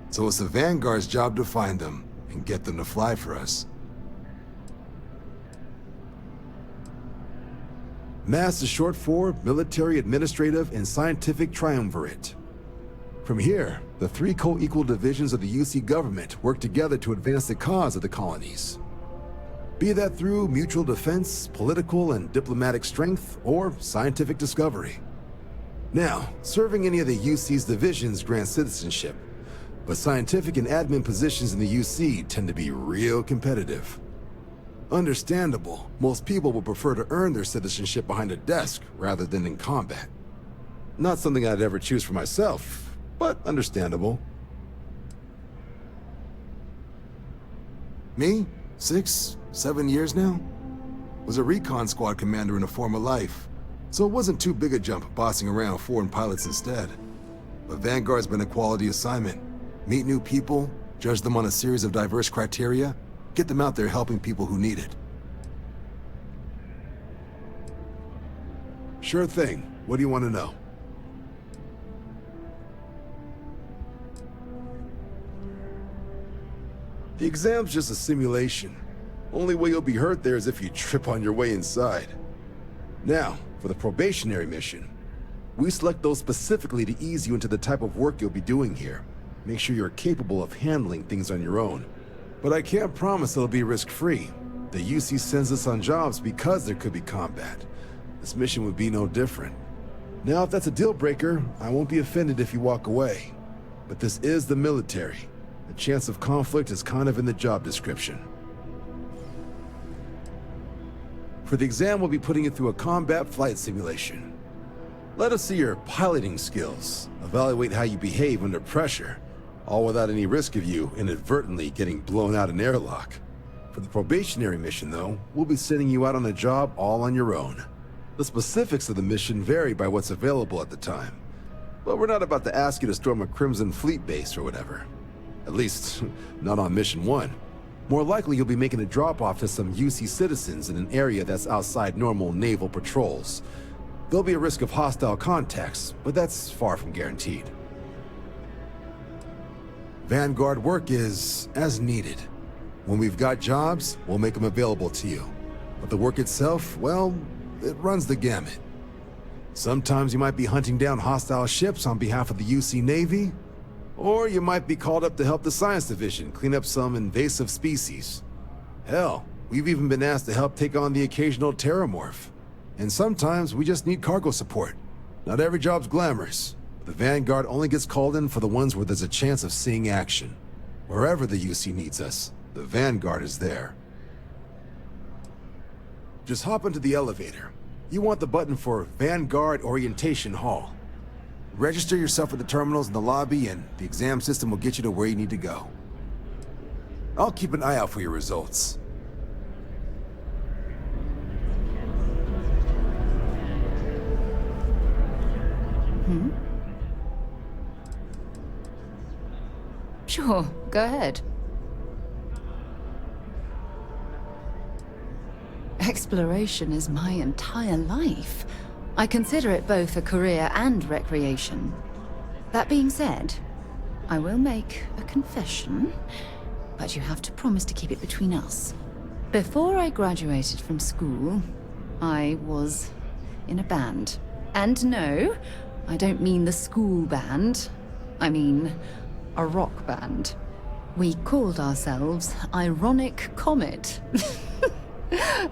[SPEAKER 2] So it's the Vanguard's job to find them and get them to fly for us.
[SPEAKER 24] MAST is short for Military, Administrative, and Scientific Triumvirate. From here, the three co-equal divisions of the UC government work together to advance the cause of the colonies. Be that through mutual defense, political and diplomatic strength, or scientific discovery. Now, serving any of the UC's divisions grants citizenship, but scientific and admin positions in the UC tend to be real competitive. Understandable, most people would prefer to earn their citizenship behind a desk rather than in combat. Not something I'd ever choose for myself, but understandable.
[SPEAKER 2] Me? 6, 7 years now? Was a recon squad commander in a former life, so it wasn't too big a jump bossing around foreign pilots instead. But Vanguard's been a quality assignment. Meet new people, judge them on a series of diverse criteria, get them out there helping people who need it.
[SPEAKER 24] Sure thing. What do you want to know? The exam's just a simulation. Only way you'll be hurt there is if you trip on your way inside. Now, for the probationary mission. We select those specifically to ease you into the type of work you'll be doing here. Make sure you're capable of handling things on your own. But I can't promise it'll be risk-free. The UC sends us on jobs because there could be combat. This mission would be no different. Now, if that's a deal breaker, I won't be offended if you walk away. But this is the military. The chance of conflict is kind of in the job description. For the exam, we'll be putting you through a combat flight simulation. Let us see your piloting skills, evaluate how you behave under pressure, all without any risk of you inadvertently getting blown out an airlock. For the probationary mission, though, we'll be sending you out on a job all on your own. The specifics of the mission vary by what's available at the time, but we're not about to ask you to storm a Crimson Fleet base or whatever. At least, not on Mission 1. More likely, you'll be making a drop-off to some UC citizens in an area that's outside normal naval patrols. There'll be a risk of hostile contacts, but that's far from guaranteed. Vanguard work is as needed. When we've got jobs, we'll make them available to you. But the work itself, well, it runs the gamut. Sometimes you might be hunting down hostile ships on behalf of the UC Navy, or you might be called up to help the Science Division clean up some invasive species. Hell, we've even been asked to help take on the occasional terramorph. And sometimes we just need cargo support. Not every job's glamorous. The Vanguard only gets called in for the ones where there's a chance of seeing action. Wherever the UC needs us, the Vanguard is there. Just hop into the elevator. You want the button for Vanguard Orientation Hall. Register yourself at the terminals in the lobby, and the exam system will get you to where you need to go. I'll keep an eye out for your results.
[SPEAKER 20] Sure, go ahead. Exploration is my entire life. I consider it both a career and recreation. That being said, I will make a confession, but you have to promise to keep it between us. Before I graduated from school, I was in a band. And no, I don't mean the school band. I mean a rock band. We called ourselves Ironic Comet.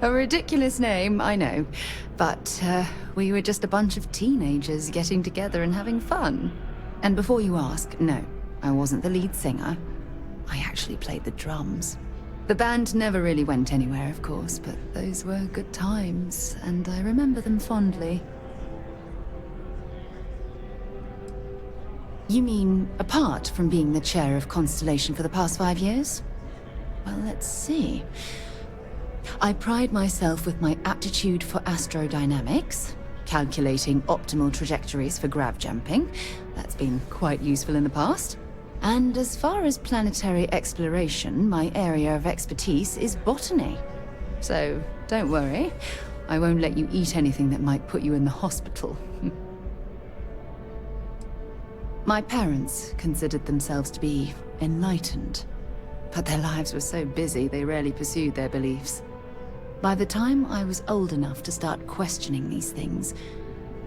[SPEAKER 20] A ridiculous name, I know. But we were just a bunch of teenagers getting together and having fun. And before you ask, no, I wasn't the lead singer. I actually played the drums. The band never really went anywhere, of course, but those were good times, and I remember them fondly. You mean, apart from being the chair of Constellation for the past 5 years? Well, let's see. I pride myself with my aptitude for astrodynamics, calculating optimal trajectories for grav jumping. That's been quite useful in the past. And as far as planetary exploration, my area of expertise is botany. So, don't worry. I won't let you eat anything that might put you in the hospital. My parents considered themselves to be enlightened, but their lives were so busy they rarely pursued their beliefs. By the time I was old enough to start questioning these things,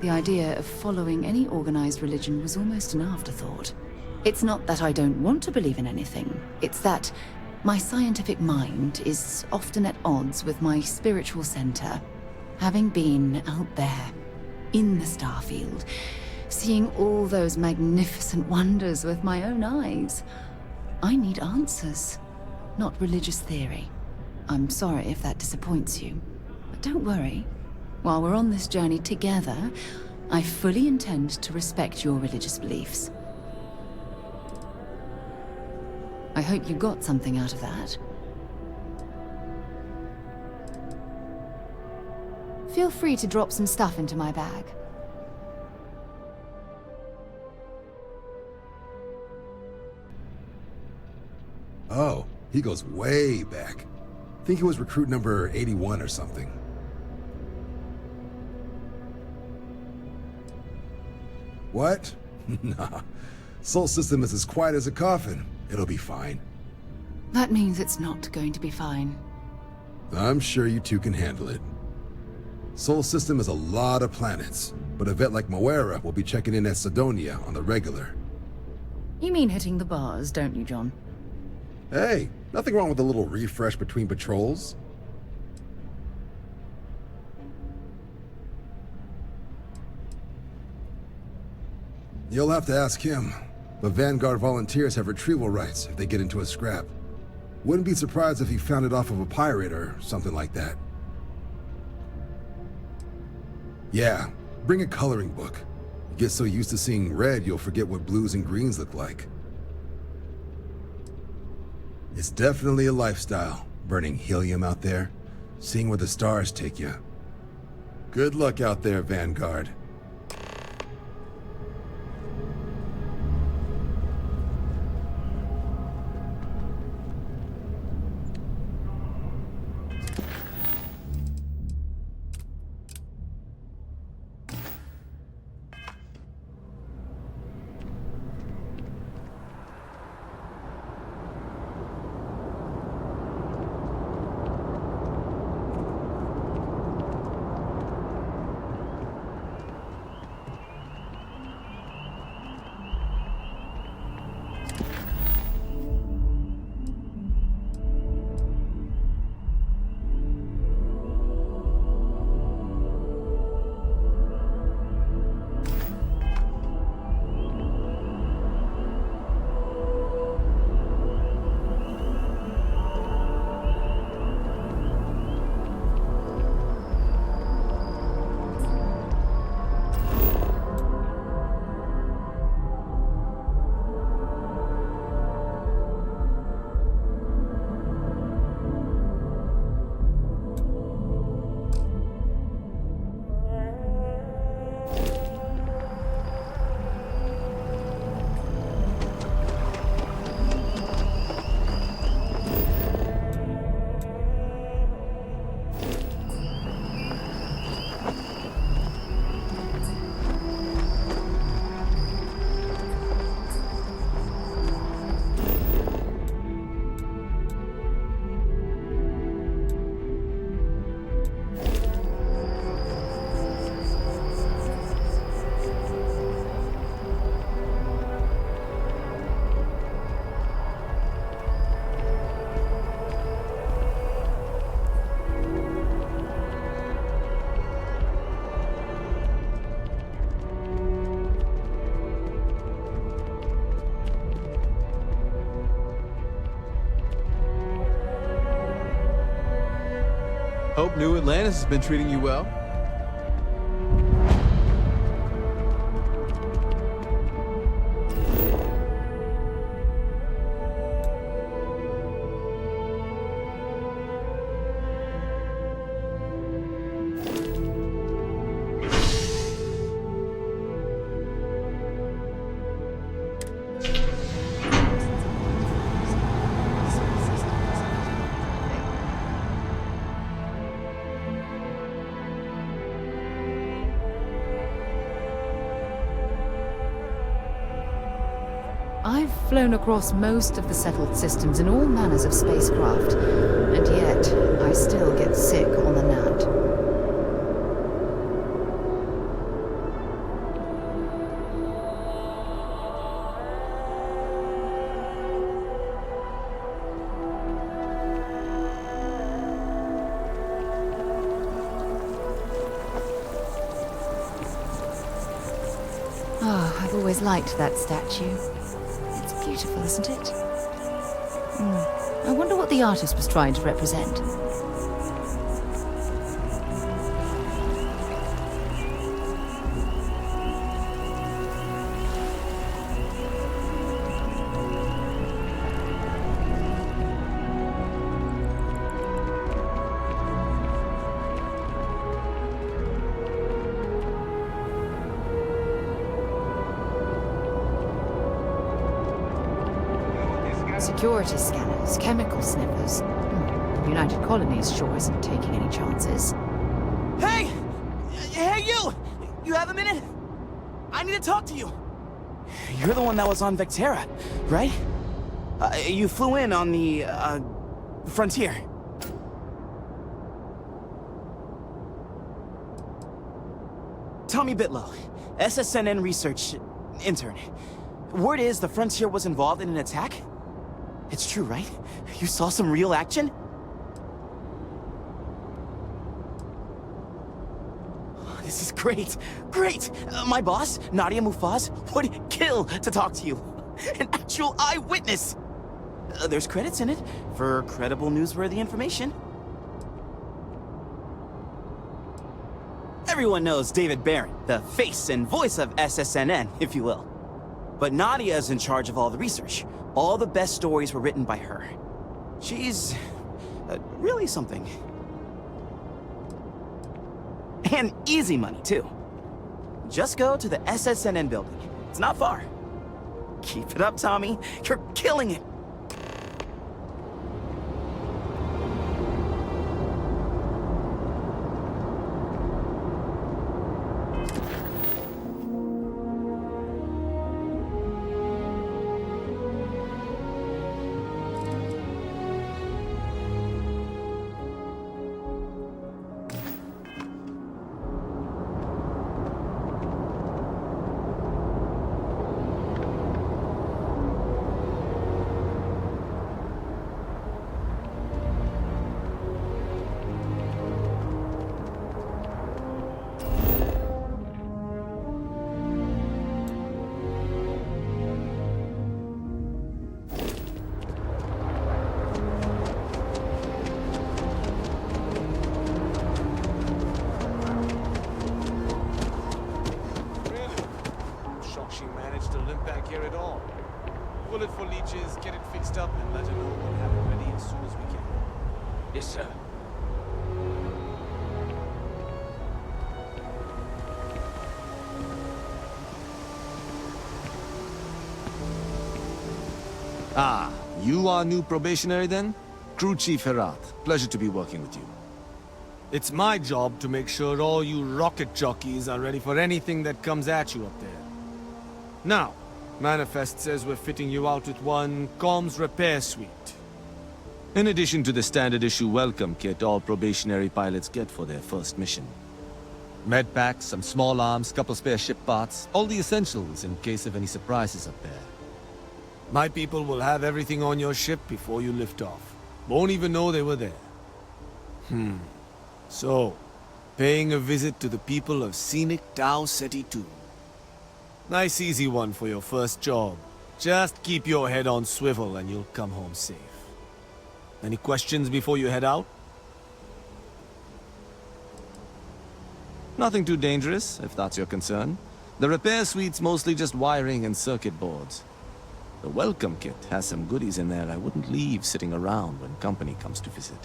[SPEAKER 20] the idea of following any organized religion was almost an afterthought. It's not that I don't want to believe in anything, it's that my scientific mind is often at odds with my spiritual center. Having been out there, in the Starfield, seeing all those magnificent wonders with my own eyes, I need answers, not religious theory. I'm sorry if that disappoints you, but don't worry. While we're on this journey together, I fully intend to respect your religious beliefs. I hope you got something out of that. Feel free to drop some stuff into my bag.
[SPEAKER 24] Oh, he goes way back. Think he was recruit number 81 or something. What? Nah. Sol System is as quiet as a coffin. It'll be fine.
[SPEAKER 20] That means it's not going to be fine.
[SPEAKER 24] I'm sure you two can handle it. Sol System is a lot of planets, but a vet like Moera will be checking in at Sidonia on the regular.
[SPEAKER 20] You mean hitting the bars, don't you, John?
[SPEAKER 24] Hey, nothing wrong with a little refresh between patrols. You'll have to ask him, but Vanguard volunteers have retrieval rights if they get into a scrap. Wouldn't be surprised if he found it off of a pirate or something like that. Yeah, bring a coloring book. You get so used to seeing red, you'll forget what blues and greens look like. It's definitely a lifestyle, burning helium out there, seeing where the stars take you. Good luck out there, Vanguard.
[SPEAKER 8] Hope New Atlantis has been treating you well.
[SPEAKER 20] I've flown across most of the settled systems in all manners of spacecraft, and yet I still get sick on the Nat. Oh, I've always liked that statue. Beautiful, isn't it? I wonder what the artist was trying to represent. Security scanners, chemical sniffers. The United Colonies sure isn't taking any chances.
[SPEAKER 10] Hey! Hey, you! You have a minute? I need to talk to you. You're the one that was on Vectera, right? You flew in on the, Frontier. Tommy Bitlow, SSNN research intern. Word is the Frontier was involved in an attack? It's true, right? You saw some real action? This is great. Great! My boss, Nadia Mufaz, would kill to talk to you. An actual eyewitness! There's credits in it for credible, newsworthy information. Everyone knows David Barron, the face and voice of SSNN, if you will. But Nadia is in charge of all the research. All the best stories were written by her. She's really something. And easy money, too. Just go to the SSNN building. It's not far. Keep it up, Tommy. You're killing it.
[SPEAKER 11] Ah, you are new probationary then? Crew Chief Herat, pleasure to be working with you.
[SPEAKER 12] It's my job to make sure all you rocket jockeys are ready for anything that comes at you up there. Now, Manifest says we're fitting you out with one comms repair suite.
[SPEAKER 11] In addition to the standard issue welcome kit all probationary pilots get for their first mission. Med packs, some small arms, couple spare ship parts, all the essentials in case of any surprises up there.
[SPEAKER 12] My people will have everything on your ship before you lift off. Won't even know they were there. So, paying a visit to the people of scenic Tau Ceti 2. Nice easy one for your first job. Just keep your head on swivel and you'll come home safe. Any questions before you head out?
[SPEAKER 11] Nothing too dangerous, if that's your concern. The repair suite's mostly just wiring and circuit boards. The welcome kit has some goodies in there I wouldn't leave sitting around when company comes to visit.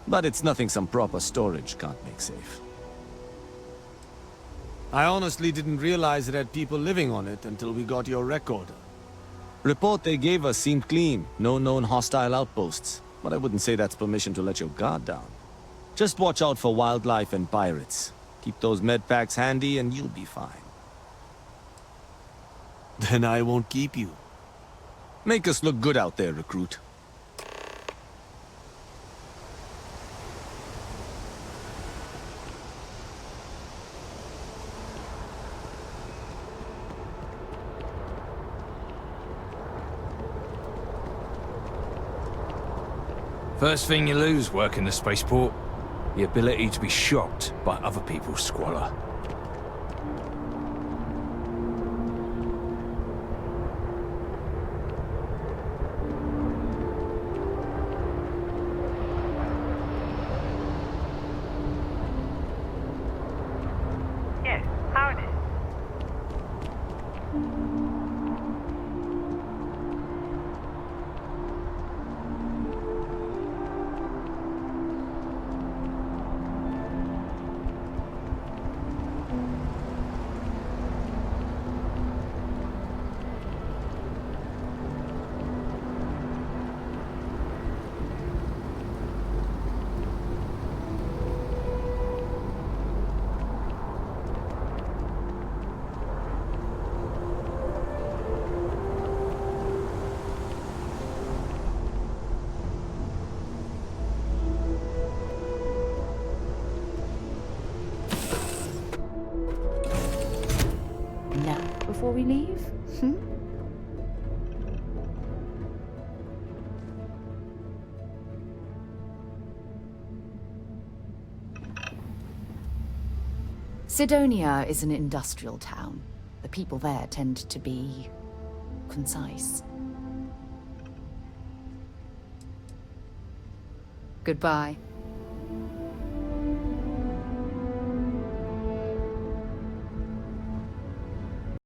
[SPEAKER 11] But it's nothing some proper storage can't make safe.
[SPEAKER 12] I honestly didn't realize it had people living on it until we got your recorder.
[SPEAKER 11] Report they gave us seemed clean, no known hostile outposts. But I wouldn't say that's permission to let your guard down. Just watch out for wildlife and pirates. Keep those med packs handy and you'll be fine.
[SPEAKER 12] Then I won't keep you.
[SPEAKER 11] Make us look good out there, recruit.
[SPEAKER 5] First thing you lose working the spaceport, the ability to be shocked by other people's squalor.
[SPEAKER 18] Yes, howdy.
[SPEAKER 20] Now, before we leave? Hmm? Sidonia is an industrial town. The people there tend to be concise. Goodbye.